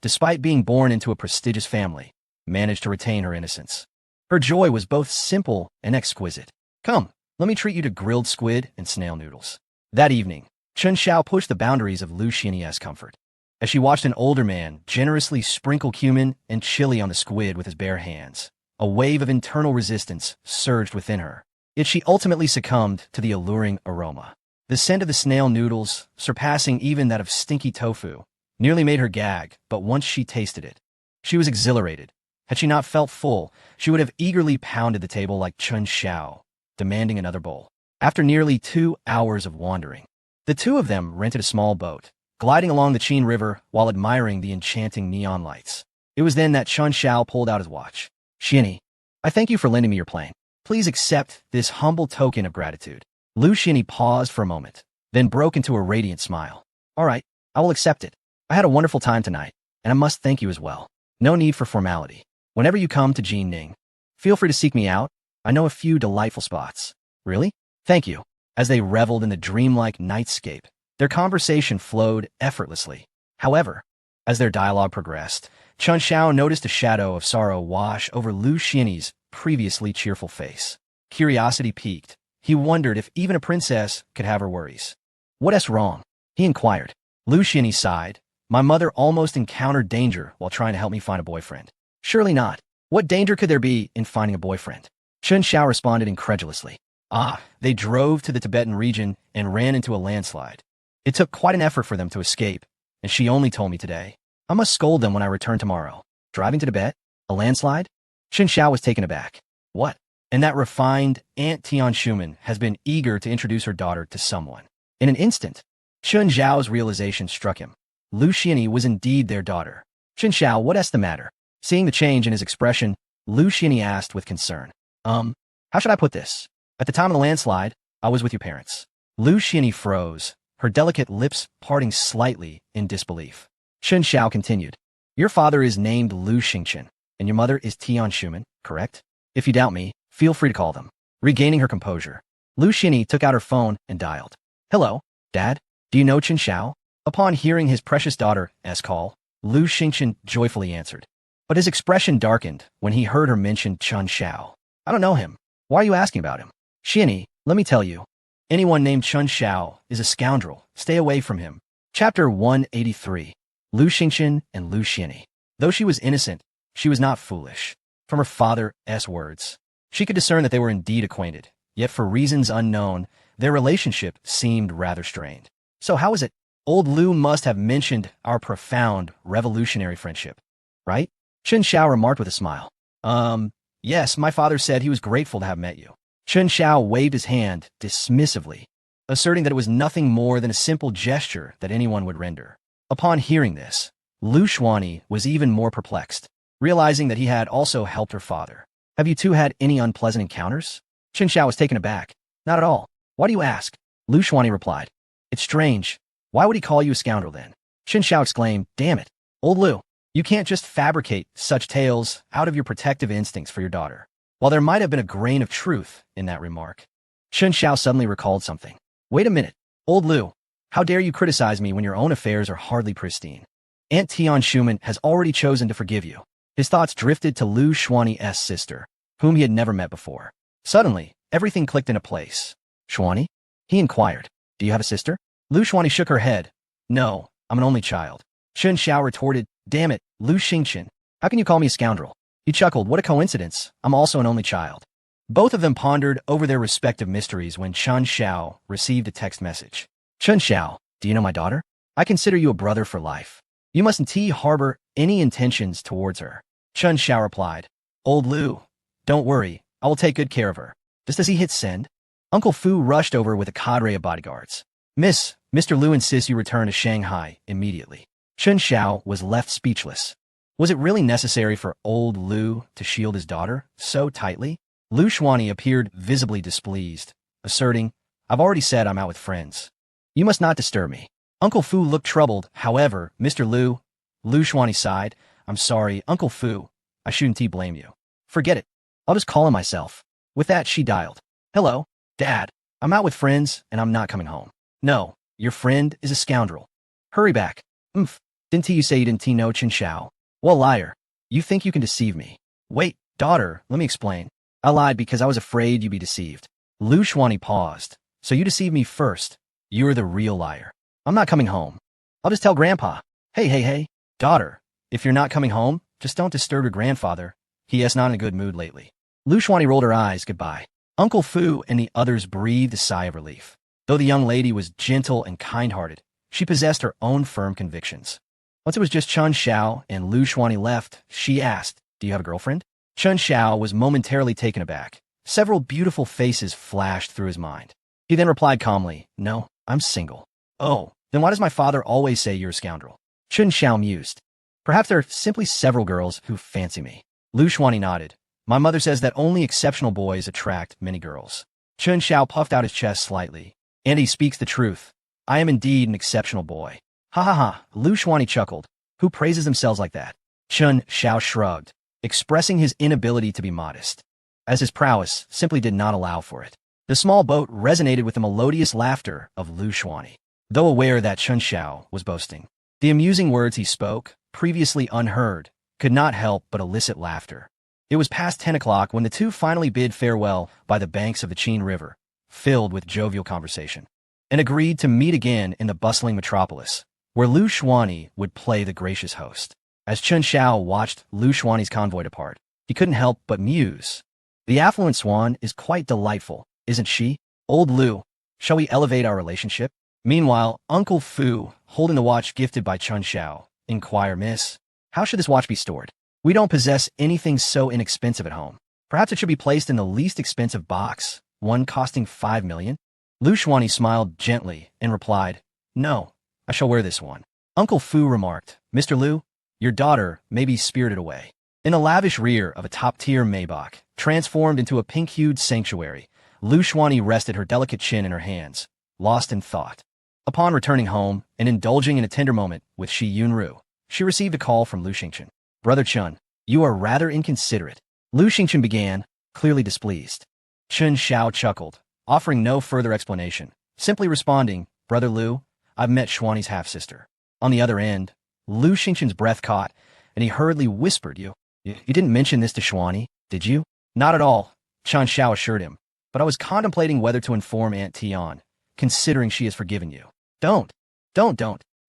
Despite being born into a prestigious family, managed to retain her innocence. Her joy was both simple and exquisite. Come, let me treat you to grilled squid and snail noodles. That evening, Chen Xiao pushed the boundaries of Lu Xinyi's comfort. As she watched an older man generously sprinkle cumin and chili on the squid with his bare hands, a wave of internal resistance surged within her. Yet she ultimately succumbed to the alluring aroma. The scent of the snail noodles, surpassing even that of stinky tofu, nearly made her gag, but once she tasted it, she was exhilarated. Had she not felt full, she would have eagerly pounded the table like Chen Xiao, demanding another bowl. After nearly 2 hours of wandering, the two of them rented a small boat, gliding along the Qin River while admiring the enchanting neon lights. It was then that Chen Xiao pulled out his watch. Xinyi, I thank you for lending me your plane. Please accept this humble token of gratitude. Lu Xinyi paused for a moment, then broke into a radiant smile. All right, I will accept it. I had a wonderful time tonight, and I must thank you as well. No need for formality. Whenever you come to Jinning, feel free to seek me out. I know a few delightful spots. Really? Thank you. As they reveled in the dreamlike nightscape, their conversation flowed effortlessly. However, as their dialogue progressed, Chen Xiao noticed a shadow of sorrow wash over Lu Xinyi's previously cheerful face. Curiosity piqued. He wondered if even a princess could have her worries. What's wrong? He inquired. Lu Xinyi sighed. My mother almost encountered danger while trying to help me find a boyfriend. Surely not. What danger could there be in finding a boyfriend? Chen Xiao responded incredulously. They drove to the Tibetan region and ran into a landslide. It took quite an effort for them to escape, and she only told me today. I must scold them when I return tomorrow. Driving to Tibet? A landslide? Chen Xiao was taken aback. What? And that refined Aunt Tian Schumann has been eager to introduce her daughter to someone. In an instant, Chen Xiao's realization struck him. Lu Xinyi was indeed their daughter. Chen Xiao, what's the matter? Seeing the change in his expression, Lu Xinyi asked with concern. How should I put this? At the time of the landslide, I was with your parents. Lu Xinyi froze, her delicate lips parting slightly in disbelief. Chen Xiao continued. Your father is named Lu Xingchen, and your mother is Tian Schumann, correct? If you doubt me, feel free to call them. Regaining her composure, Lu Xinyi took out her phone and dialed. Hello, Dad? Do you know Chen Xiao? Upon hearing his precious daughter's call, Lu Xingchen joyfully answered. But his expression darkened when he heard her mention Chen Xiao. I don't know him. Why are you asking about him? Xinyi, let me tell you. Anyone named Chen Xiao is a scoundrel. Stay away from him. Chapter 183. Lu Xingchen and Lu Xinyi. Though she was innocent, she was not foolish. From her father's words, she could discern that they were indeed acquainted, yet for reasons unknown, their relationship seemed rather strained. So how is it? Old Lu must have mentioned our profound, revolutionary friendship, right? Chen Xiao remarked with a smile. Yes, my father said he was grateful to have met you. Chen Xiao waved his hand dismissively, asserting that it was nothing more than a simple gesture that anyone would render. Upon hearing this, Lu Xuanyi was even more perplexed, realizing that he had also helped her father. Have you two had any unpleasant encounters? Chen Xiao was taken aback. Not at all. Why do you ask? Lu Xuanyi replied. It's strange. Why would he call you a scoundrel then? Chen Xiao exclaimed, damn it. Old Lu, you can't just fabricate such tales out of your protective instincts for your daughter. While there might have been a grain of truth in that remark, Chen Xiao suddenly recalled something. Wait a minute. Old Lu, how dare you criticize me when your own affairs are hardly pristine? Aunt Tian Schumann has already chosen to forgive you. His thoughts drifted to Lu Xuanyi's sister, whom he had never met before. Suddenly, everything clicked into place. Xuanyi? He inquired. Do you have a sister? Lu Xuanyi shook her head. No, I'm an only child. Chen Xiao retorted, damn it, Lu Xingchen. How can you call me a scoundrel? He chuckled, what a coincidence. I'm also an only child. Both of them pondered over their respective mysteries when Chen Xiao received a text message. Chen Xiao, do you know my daughter? I consider you a brother for life. You mustn't harbor any intentions towards her. Chen Xiao replied. Old Lu, don't worry, I will take good care of her. Just as he hit send, Uncle Fu rushed over with a cadre of bodyguards. Mr. Lu insists you return to Shanghai immediately. Chen Xiao was left speechless. Was it really necessary for old Lu to shield his daughter so tightly? Lu Xuanyi appeared visibly displeased, asserting, I've already said I'm out with friends. You must not disturb me. Uncle Fu looked troubled. However, Mr. Lu Xuanyi sighed. I'm sorry, Uncle Fu. I shouldn't blame you. Forget it. I'll just call him myself. With that, she dialed. Hello, Dad. I'm out with friends, and I'm not coming home. No, your friend is a scoundrel. Hurry back. Didn't you say you didn't know Chen Xiao? Well, liar. You think you can deceive me? Wait, daughter, let me explain. I lied because I was afraid you'd be deceived. Lu Xuanyi paused. So you deceived me first. You're the real liar. I'm not coming home. I'll just tell Grandpa. Hey, daughter, if you're not coming home, just don't disturb your grandfather. He is not in a good mood lately. Lu Xuanyi rolled her eyes goodbye. Uncle Fu and the others breathed a sigh of relief. Though the young lady was gentle and kind-hearted, she possessed her own firm convictions. Once it was just Chun Xiao and Lu Xuanyi left, she asked, "Do you have a girlfriend?" Chun Xiao was momentarily taken aback. Several beautiful faces flashed through his mind. He then replied calmly, "No, I'm single." "Oh, then why does my father always say you're a scoundrel?" Chun Xiao mused. "Perhaps there are simply several girls who fancy me." Lu Xuanyi nodded. "My mother says that only exceptional boys attract many girls." Chun Xiao puffed out his chest slightly. "And he speaks the truth. I am indeed an exceptional boy." "Ha ha ha," Lu Xuanyi chuckled. "Who praises themselves like that?" Chun Xiao shrugged, expressing his inability to be modest, as his prowess simply did not allow for it. The small boat resonated with the melodious laughter of Lu Xuanyi, though aware that Chun Xiao was boasting. The amusing words he spoke, previously unheard, could not help but elicit laughter. It was past 10 o'clock when the two finally bid farewell by the banks of the Qin River, filled with jovial conversation, and agreed to meet again in the bustling metropolis, where Lu Xuanyi would play the gracious host. As Chun Xiao watched Lu Xuanyi's convoy depart, he couldn't help but muse. The affluent swan is quite delightful, isn't she? Old Lu, shall we elevate our relationship? Meanwhile, Uncle Fu, holding the watch gifted by Chun Xiao, inquired, "Miss, how should this watch be stored? We don't possess anything so inexpensive at home. Perhaps it should be placed in the least expensive box, one costing 5 million? Lu Xuanyi smiled gently and replied, "No, I shall wear this one." Uncle Fu remarked, "Mr. Lu, your daughter may be spirited away." In the lavish rear of a top-tier Maybach, transformed into a pink-hued sanctuary, Lu Xuanyi rested her delicate chin in her hands, lost in thought. Upon returning home and indulging in a tender moment with Shi Yunru, she received a call from Lu Xingchen. "Brother Chun, you are rather inconsiderate." Lu Xingchen began, clearly displeased. Chun Xiao chuckled, offering no further explanation, simply responding, "Brother Lu, I've met Xuanyi's half-sister." On the other end, Lu Xingchen's breath caught, and he hurriedly whispered, You didn't mention this to Xuanyi, did you?" "Not at all," Chun Xiao assured him, "but I was contemplating whether to inform Aunt Tian, considering she has forgiven you." Don't.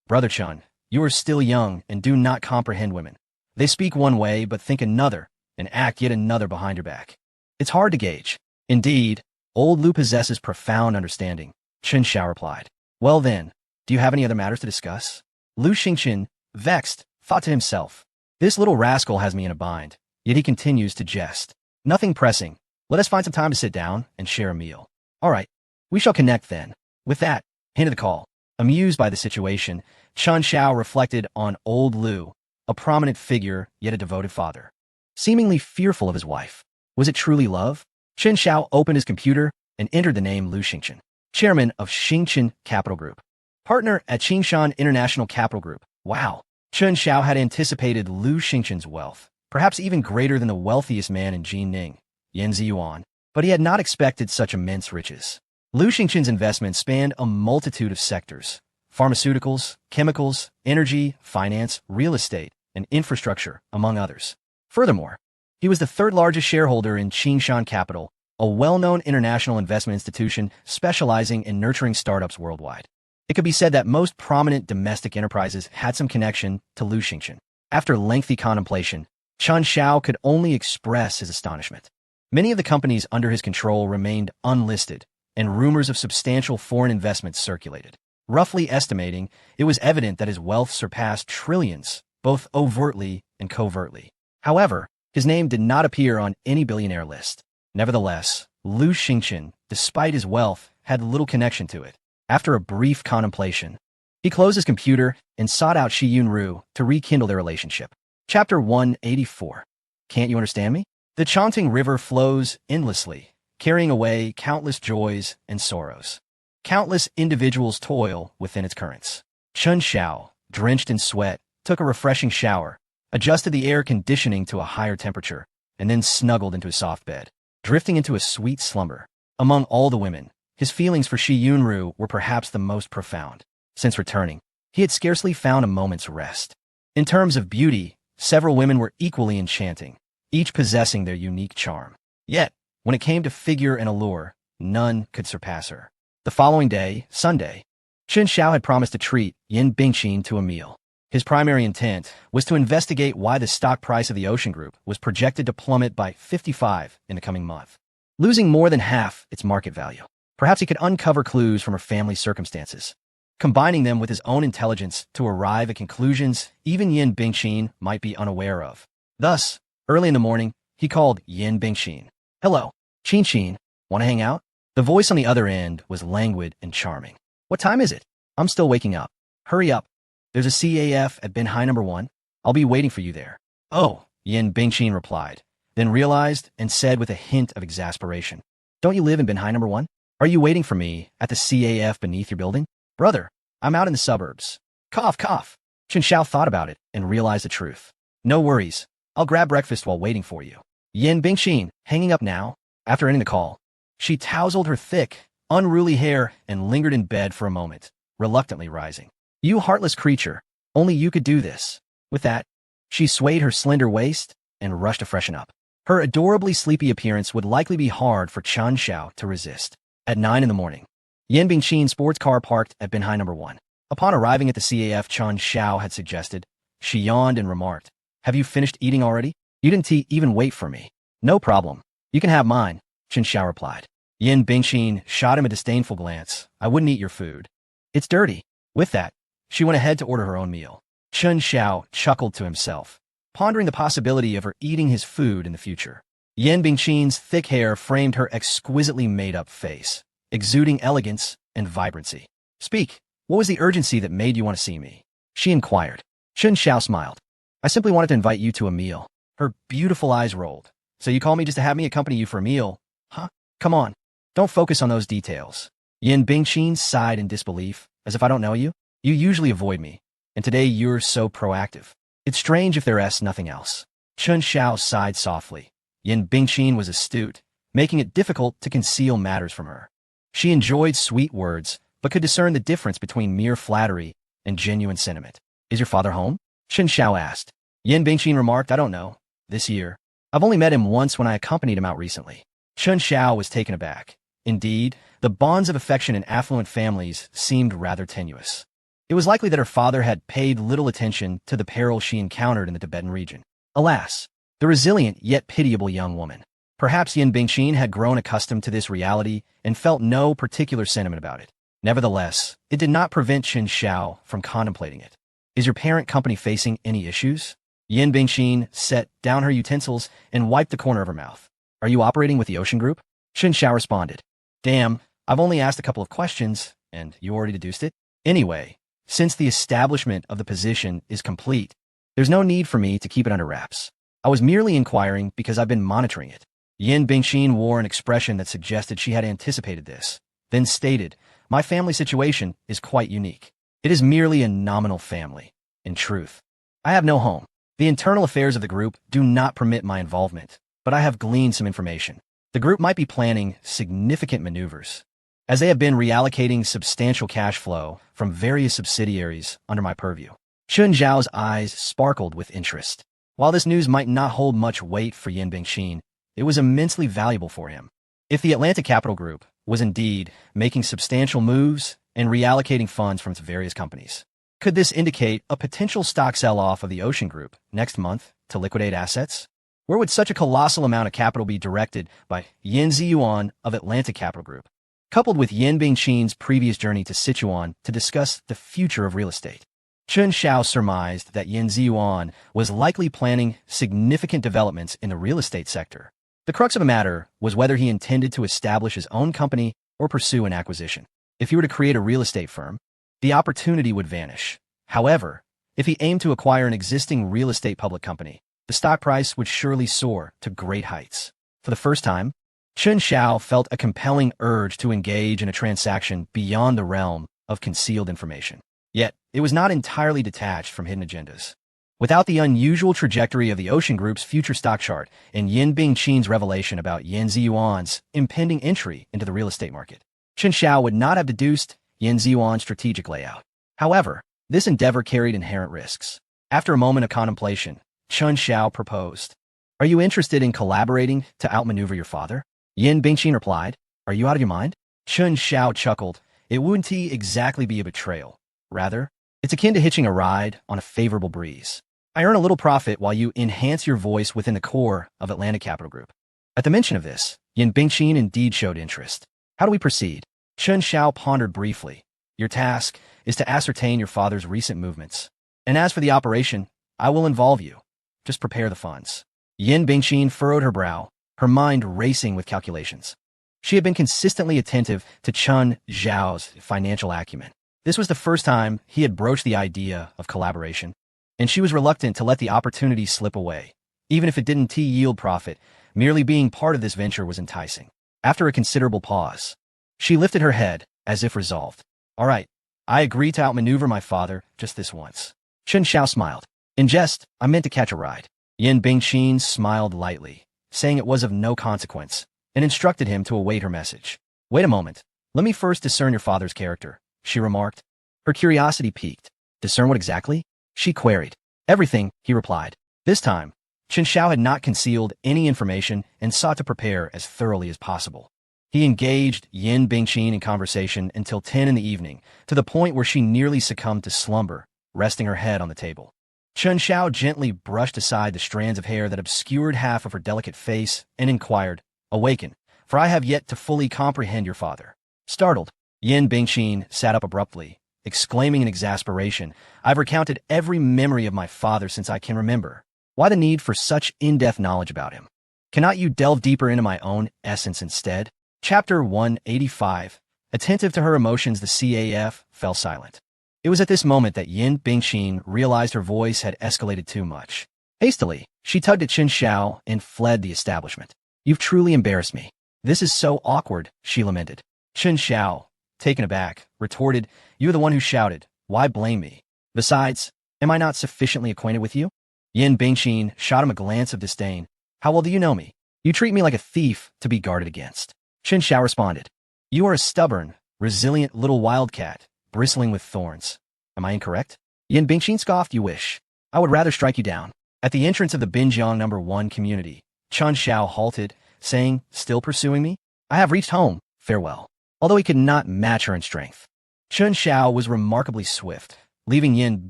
Brother Chun, you are still young and do not comprehend women. They speak one way but think another, and act yet another behind your back. It's hard to gauge." "Indeed, old Lu possesses profound understanding," Chun Xiao replied. "Well then, do you have any other matters to discuss?" Lu Xingchen, vexed, thought to himself, "This little rascal has me in a bind, yet he continues to jest. Nothing pressing. Let us find some time to sit down and share a meal." "All right, we shall connect then." With that, he ended the call. Amused by the situation, Chun Xiao reflected on old Lu, a prominent figure yet a devoted father, seemingly fearful of his wife. Was it truly love? Chun Xiao opened his computer and entered the name Lu Xingchen, chairman of Xingchen Capital Group, partner at Qingshan International Capital Group. Wow. Chun Xiao had anticipated Lu Xingchen's wealth, perhaps even greater than the wealthiest man in Jining, Yan Ziyuan, but he had not expected such immense riches. Lu Xingchen's investments spanned a multitude of sectors: pharmaceuticals, chemicals, energy, finance, real estate, and infrastructure, among others. Furthermore, he was the third largest shareholder in Qingshan Capital, a well-known international investment institution specializing in nurturing startups worldwide. It could be said that most prominent domestic enterprises had some connection to Lu Xingchen. After lengthy contemplation, Chun Xiao could only express his astonishment. Many of the companies under his control remained unlisted, and rumors of substantial foreign investments circulated. Roughly estimating, it was evident that his wealth surpassed trillions, both overtly and covertly. However, his name did not appear on any billionaire list. Nevertheless, Lu Xingchen, despite his wealth, had little connection to it. After a brief contemplation, he closed his computer and sought out Shi Yunru to rekindle their relationship. Chapter 184. Can't you understand me? The Changting River flows endlessly, carrying away countless joys and sorrows. Countless individuals toil within its currents. Chun Xiao, drenched in sweat, took a refreshing shower, adjusted the air conditioning to a higher temperature, and then snuggled into his soft bed, drifting into a sweet slumber. Among all the women, his feelings for Shi Yunru were perhaps the most profound. Since returning, he had scarcely found a moment's rest. In terms of beauty, several women were equally enchanting, each possessing their unique charm. Yet, when it came to figure and allure, none could surpass her. The following day, Sunday, Chen Xiao had promised to treat Yin Bingqin to a meal. His primary intent was to investigate why the stock price of the Ocean Group was projected to plummet by 55 in the coming month, losing more than half its market value. Perhaps he could uncover clues from her family's circumstances, combining them with his own intelligence to arrive at conclusions even Yin Bingqin might be unaware of. Thus, early in the morning, he called Yin Bingqin. "Hello, Qin, want to hang out?" The voice on the other end was languid and charming. "What time is it? I'm still waking up. Hurry up. There's a CAF at bin high number 1. I'll be waiting for you there." "Oh," Yin Bingqin replied, then realized and said with a hint of exasperation, "Don't you live in bin high number 1? Are you waiting for me at the CAF beneath your building?" "Brother, I'm out in the suburbs." Cough, cough. Chen Xiao thought about it and realized the truth. "No worries. I'll grab breakfast while waiting for you." Yin Bingqin, hanging up now, after ending the call, she tousled her thick, unruly hair and lingered in bed for a moment, reluctantly rising. "You heartless creature, only you could do this." With that, she swayed her slender waist and rushed to freshen up. Her adorably sleepy appearance would likely be hard for Chen Xiao to resist. At 9 in the morning, Yin Bingqin's sports car parked at bin high number 1. Upon arriving at the CAF Chen Xiao had suggested, she yawned and remarked, "Have you finished eating already? You didn't even wait for me." "No problem. You can have mine," Chen Xiao replied. Yin Bingqin shot him a disdainful glance. "I wouldn't eat your food. It's dirty." With that, she went ahead to order her own meal. Chen Xiao chuckled to himself, pondering the possibility of her eating his food in the future. Yin Bingqin's thick hair framed her exquisitely made-up face, exuding elegance and vibrancy. "Speak, what was the urgency that made you want to see me?" she inquired. Chen Xiao smiled. "I simply wanted to invite you to a meal." Her beautiful eyes rolled. "So you call me just to have me accompany you for a meal? Huh? Come on, don't focus on those details." Yin Bingqin sighed in disbelief. "As if I don't know you? You usually avoid me, and today you're so proactive. It's strange if there's nothing else." Chen Xiao sighed softly. Yin Bingqin was astute, making it difficult to conceal matters from her. She enjoyed sweet words, but could discern the difference between mere flattery and genuine sentiment. "Is your father home?" Chen Xiao asked. Yin Bingqin remarked, "I don't know. This year. I've only met him once when I accompanied him out recently." Chen Xiao was taken aback. Indeed, the bonds of affection in affluent families seemed rather tenuous. It was likely that her father had paid little attention to the peril she encountered in the Tibetan region. Alas, the resilient yet pitiable young woman. Perhaps Yin Bingqin had grown accustomed to this reality and felt no particular sentiment about it. Nevertheless, it did not prevent Chen Xiao from contemplating it. "Is your parent company facing any issues?" Yin Bingqin set down her utensils and wiped the corner of her mouth. "Are you operating with the Ocean Group?" Chen Xiao responded. "Damn, I've only asked a couple of questions, and you already deduced it? Anyway, since the establishment of the position is complete, there's no need for me to keep it under wraps. I was merely inquiring because I've been monitoring it." Yin Bingqin wore an expression that suggested she had anticipated this, then stated, "My family situation is quite unique. It is merely a nominal family. In truth, I have no home. The internal affairs of the group do not permit my involvement, but I have gleaned some information. The group might be planning significant maneuvers, as they have been reallocating substantial cash flow from various subsidiaries under my purview." Chen Zhao's eyes sparkled with interest. While this news might not hold much weight for Yin Bingqin, it was immensely valuable for him. If the Atlantic Capital Group was indeed making substantial moves and reallocating funds from its various companies, could this indicate a potential stock sell-off of the Ocean Group next month to liquidate assets? Where would such a colossal amount of capital be directed by Yin Ziyuan of Atlantic Capital Group, coupled with Yin Bingqin's previous journey to Sichuan to discuss the future of real estate? Chen Xiao surmised that Yin Ziyuan was likely planning significant developments in the real estate sector. The crux of the matter was whether he intended to establish his own company or pursue an acquisition. If he were to create a real estate firm, the opportunity would vanish. However, if he aimed to acquire an existing real estate public company, the stock price would surely soar to great heights. For the first time, Chen Xiao felt a compelling urge to engage in a transaction beyond the realm of concealed information. Yet, it was not entirely detached from hidden agendas. Without the unusual trajectory of the Ocean Group's future stock chart and Yin Bingqin's revelation about Yin Ziyuan's impending entry into the real estate market, Chen Xiao would not have deduced Yin Ziyuan's strategic layout. However, this endeavor carried inherent risks. After a moment of contemplation, Chun Xiao proposed. Are you interested in collaborating to outmaneuver your father? Yin Bingqin replied. Are you out of your mind? Chun Xiao chuckled. It wouldn't exactly be a betrayal. Rather, it's akin to hitching a ride on a favorable breeze. I earn a little profit while you enhance your voice within the core of Atlantic Capital Group. At the mention of this, Yin Bingqin indeed showed interest. How do we proceed? Chun Xiao pondered briefly. Your task is to ascertain your father's recent movements. And as for the operation, I will involve you. Just prepare the funds. Yin Bingqin furrowed her brow, her mind racing with calculations. She had been consistently attentive to Chun Xiao's financial acumen. This was the first time he had broached the idea of collaboration, and she was reluctant to let the opportunity slip away. Even if it didn't yield profit, merely being part of this venture was enticing. After a considerable pause, she lifted her head, as if resolved. All right, I agree to outmaneuver my father just this once. Chun Xiao smiled. In jest, I meant to catch a ride. Yin Bingqin smiled lightly, saying it was of no consequence, and instructed him to await her message. Wait a moment. Let me first discern your father's character, she remarked. Her curiosity piqued. Discern what exactly? She queried. Everything, he replied. This time, Chun Xiao had not concealed any information and sought to prepare as thoroughly as possible. He engaged Yin Bingqin in conversation until 10 in the evening, to the point where she nearly succumbed to slumber, resting her head on the table. Chun Xiao gently brushed aside the strands of hair that obscured half of her delicate face and inquired, Awaken, for I have yet to fully comprehend your father. Startled, Yin Bingqin sat up abruptly, exclaiming in exasperation, I've recounted every memory of my father since I can remember. Why the need for such in-depth knowledge about him? Cannot you delve deeper into my own essence instead? Chapter 185. Attentive to her emotions, the CAF fell silent. It was at this moment that Yin Bingqin realized her voice had escalated too much. Hastily, she tugged at Chun Xiao and fled the establishment. You've truly embarrassed me. This is so awkward, she lamented. Chun Xiao, taken aback, retorted, You're the one who shouted. Why blame me? Besides, am I not sufficiently acquainted with you? Yin Bingqin shot him a glance of disdain. How well do you know me? You treat me like a thief to be guarded against. Chun Xiao responded. You are a stubborn, resilient little wildcat, bristling with thorns. Am I incorrect? Yin Bingqin scoffed. You wish. I would rather strike you down. At the entrance of the Binjiang No. 1 community, Chun Xiao halted, saying, Still pursuing me? I have reached home. Farewell. Although he could not match her in strength. Chun Xiao was remarkably swift, leaving Yin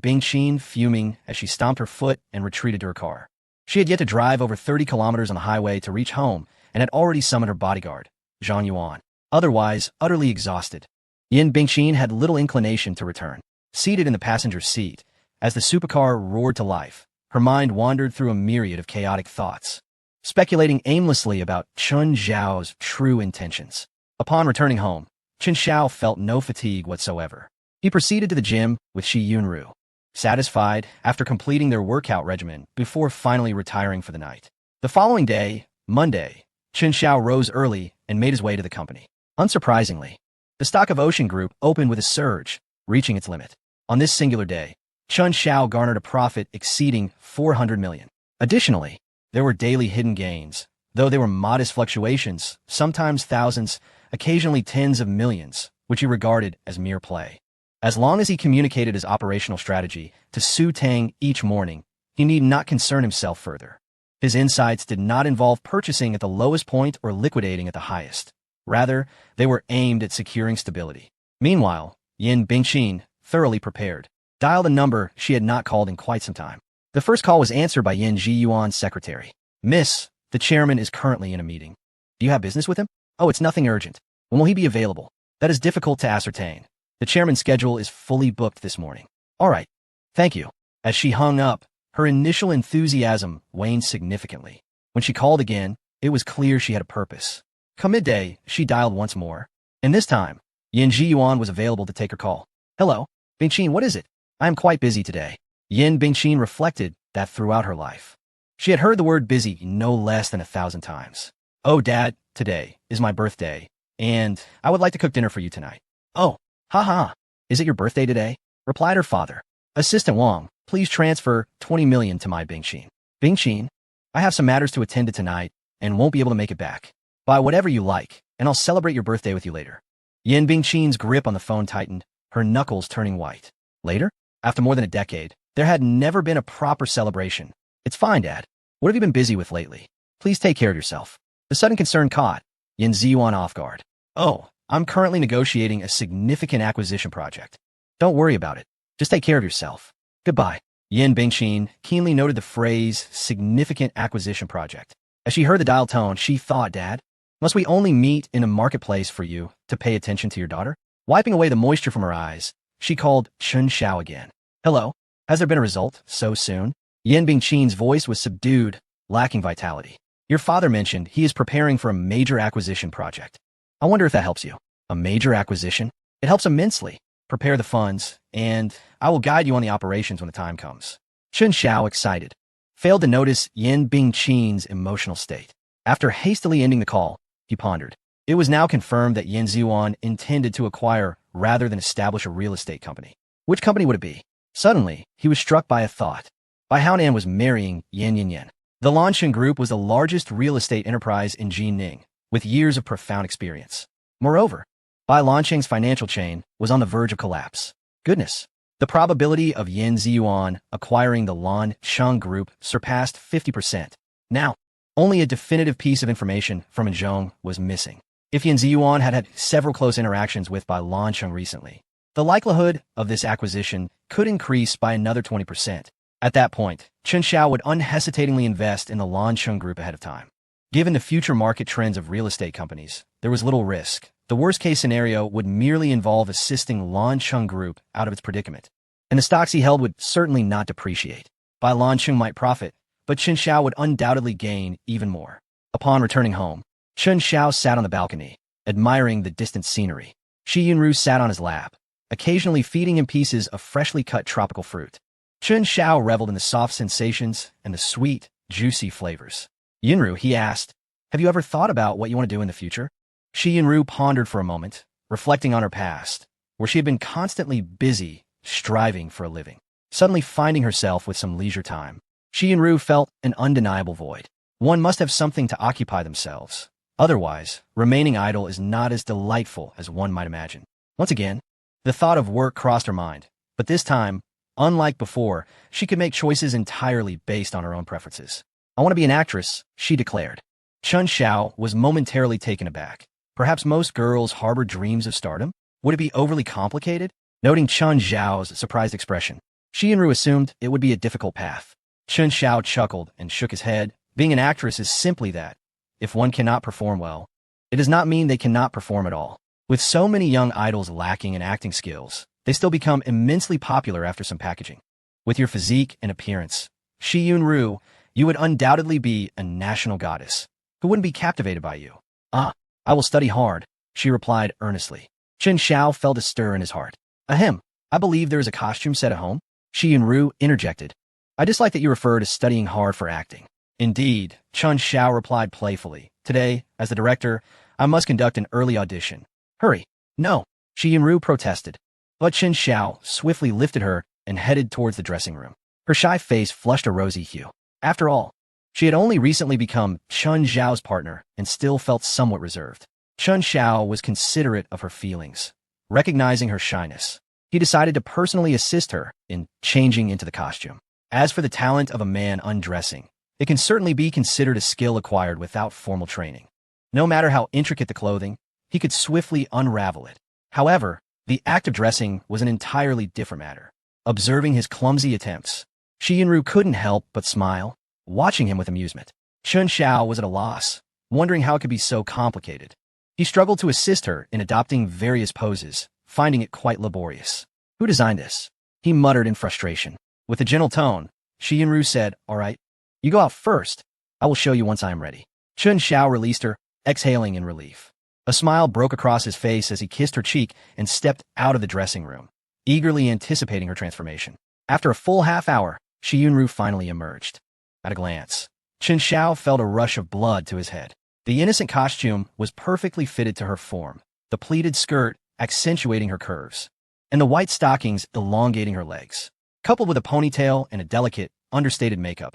Bingqin fuming as she stomped her foot and retreated to her car. She had yet to drive over 30 kilometers on the highway to reach home and had already summoned her bodyguard, Zhang Yuan, otherwise utterly exhausted. Yin Bingqin had little inclination to return. Seated in the passenger seat, as the supercar roared to life, her mind wandered through a myriad of chaotic thoughts, speculating aimlessly about Chun Xiao's true intentions. Upon returning home, Chun Xiao felt no fatigue whatsoever. He proceeded to the gym with Shi Yunru, satisfied after completing their workout regimen before finally retiring for the night. The following day, Monday, Chun Xiao rose early and made his way to the company. Unsurprisingly, the stock of Ocean Group opened with a surge, reaching its limit. On this singular day, Chun Xiao garnered a profit exceeding 400 million. Additionally, there were daily hidden gains, though they were modest fluctuations, sometimes thousands, occasionally tens of millions, which he regarded as mere play. As long as he communicated his operational strategy to Su Tang each morning, he need not concern himself further. His insights did not involve purchasing at the lowest point or liquidating at the highest. Rather, they were aimed at securing stability. Meanwhile, Yin Bingqin, thoroughly prepared, dialed a number she had not called in quite some time. The first call was answered by Yin Jiyuan's secretary. Miss, the chairman is currently in a meeting. Do you have business with him? Oh, it's nothing urgent. When will he be available? That is difficult to ascertain. The chairman's schedule is fully booked this morning. All right. Thank you. As she hung up, her initial enthusiasm waned significantly. When she called again, it was clear she had a purpose. Come midday, she dialed once more. And this time, Yin Jiyuan was available to take her call. Hello, Bingqin, what is it? I am quite busy today. Yin Bingqin reflected that throughout her life, she had heard the word busy no less than 1,000 times. Oh, Dad, today is my birthday, and I would like to cook dinner for you tonight. Oh, haha, is it your birthday today? Replied her father. Assistant Wang, please transfer 20 million to my Bingqin. Bingqin, I have some matters to attend to tonight and won't be able to make it back. Buy whatever you like, and I'll celebrate your birthday with you later. Yin Bingqin's grip on the phone tightened, her knuckles turning white. Later, after more than a decade, there had never been a proper celebration, It's fine, Dad. What have you been busy with lately? Please take care of yourself. The sudden concern caught Yin Ziyuan off guard. Oh, I'm currently negotiating a significant acquisition project. Don't worry about it. Just take care of yourself. Goodbye. Yin Bingqin keenly noted the phrase significant acquisition project. As she heard the dial tone, she thought, Dad, must we only meet in a marketplace for you to pay attention to your daughter? Wiping away the moisture from her eyes, she called Chun Xiao again. Hello? Has there been a result so soon? Yin Bingqin's voice was subdued, lacking vitality. Your father mentioned he is preparing for a major acquisition project. I wonder if that helps you. A major acquisition? It helps immensely. Prepare the funds, and I will guide you on the operations when the time comes. Chun Xiao, excited, failed to notice Yin Bingqin's emotional state. After hastily ending the call, he pondered. It was now confirmed that Yin Ziyuan intended to acquire rather than establish a real estate company. Which company would it be? Suddenly, he was struck by a thought. Bai Haonan was marrying Yin. The Lansheng Group was the largest real estate enterprise in Jining, with years of profound experience. Moreover, Bai Lansheng's financial chain was on the verge of collapse. Goodness. The probability of Yin Ziyuan acquiring the Lansheng Group surpassed 50%. Now, only a definitive piece of information from Zhong was missing. If Yin Ziyuan had had several close interactions with Bai Lansheng recently, the likelihood of this acquisition could increase by another 20%. At that point, Chun Xiao would unhesitatingly invest in the Lansheng Group ahead of time. Given the future market trends of real estate companies, there was little risk. The worst-case scenario would merely involve assisting Lansheng Group out of its predicament, and the stocks he held would certainly not depreciate. Bai Lansheng might profit, but Chun Xiao would undoubtedly gain even more. Upon returning home, Chun Xiao sat on the balcony, admiring the distant scenery. Shi Yunru sat on his lap, occasionally feeding him pieces of freshly cut tropical fruit. Chun Xiao reveled in the soft sensations and the sweet, juicy flavors. Yunru, he asked, have you ever thought about what you want to do in the future? Shi Yunru pondered for a moment, reflecting on her past, where she had been constantly busy, striving for a living. Suddenly finding herself with some leisure time, Shi Yunru felt an undeniable void. One must have something to occupy themselves. Otherwise, remaining idle is not as delightful as one might imagine. Once again, the thought of work crossed her mind, but this time, unlike before, she could make choices entirely based on her own preferences. I want to be an actress, she declared. Chun Xiao was momentarily taken aback. Perhaps most girls harbor dreams of stardom? Would it be overly complicated? Noting Chun Xiao's surprised expression, Shi Yunru assumed it would be a difficult path. Chun Xiao chuckled and shook his head. Being an actress is simply that. If one cannot perform well, it does not mean they cannot perform at all. With so many young idols lacking in acting skills, they still become immensely popular after some packaging. With your physique and appearance, Shi Yunru, you would undoubtedly be a national goddess. Who wouldn't be captivated by you? Ah, I will study hard, she replied earnestly. Chun Xiao felt a stir in his heart. Ahem, I believe there is a costume set at home? Shi Yunru interjected. I dislike that you refer to studying hard for acting. Indeed, Chun Xiao replied playfully. Today, as the director, I must conduct an early audition. Hurry. No, Shi Yunru protested. But Chun Xiao swiftly lifted her and headed towards the dressing room. Her shy face flushed a rosy hue. After all, she had only recently become Chun Xiao's partner and still felt somewhat reserved. Chun Xiao was considerate of her feelings. Recognizing her shyness, he decided to personally assist her in changing into the costume. As for the talent of a man undressing, it can certainly be considered a skill acquired without formal training. No matter how intricate the clothing, he could swiftly unravel it. However, the act of dressing was an entirely different matter. Observing his clumsy attempts, Shi Yunru couldn't help but smile, watching him with amusement. Chun Xiao was at a loss, wondering how it could be so complicated. He struggled to assist her in adopting various poses, finding it quite laborious. Who designed this? He muttered in frustration. With a gentle tone, Shi Yunru said, all right, you go out first. I will show you once I am ready. Chun Xiao released her, exhaling in relief. A smile broke across his face as he kissed her cheek and stepped out of the dressing room, eagerly anticipating her transformation. After a full half hour, Shi Yunru finally emerged. At a glance, Chun Xiao felt a rush of blood to his head. The innocent costume was perfectly fitted to her form, the pleated skirt accentuating her curves, and the white stockings elongating her legs. Coupled with a ponytail and a delicate, understated makeup,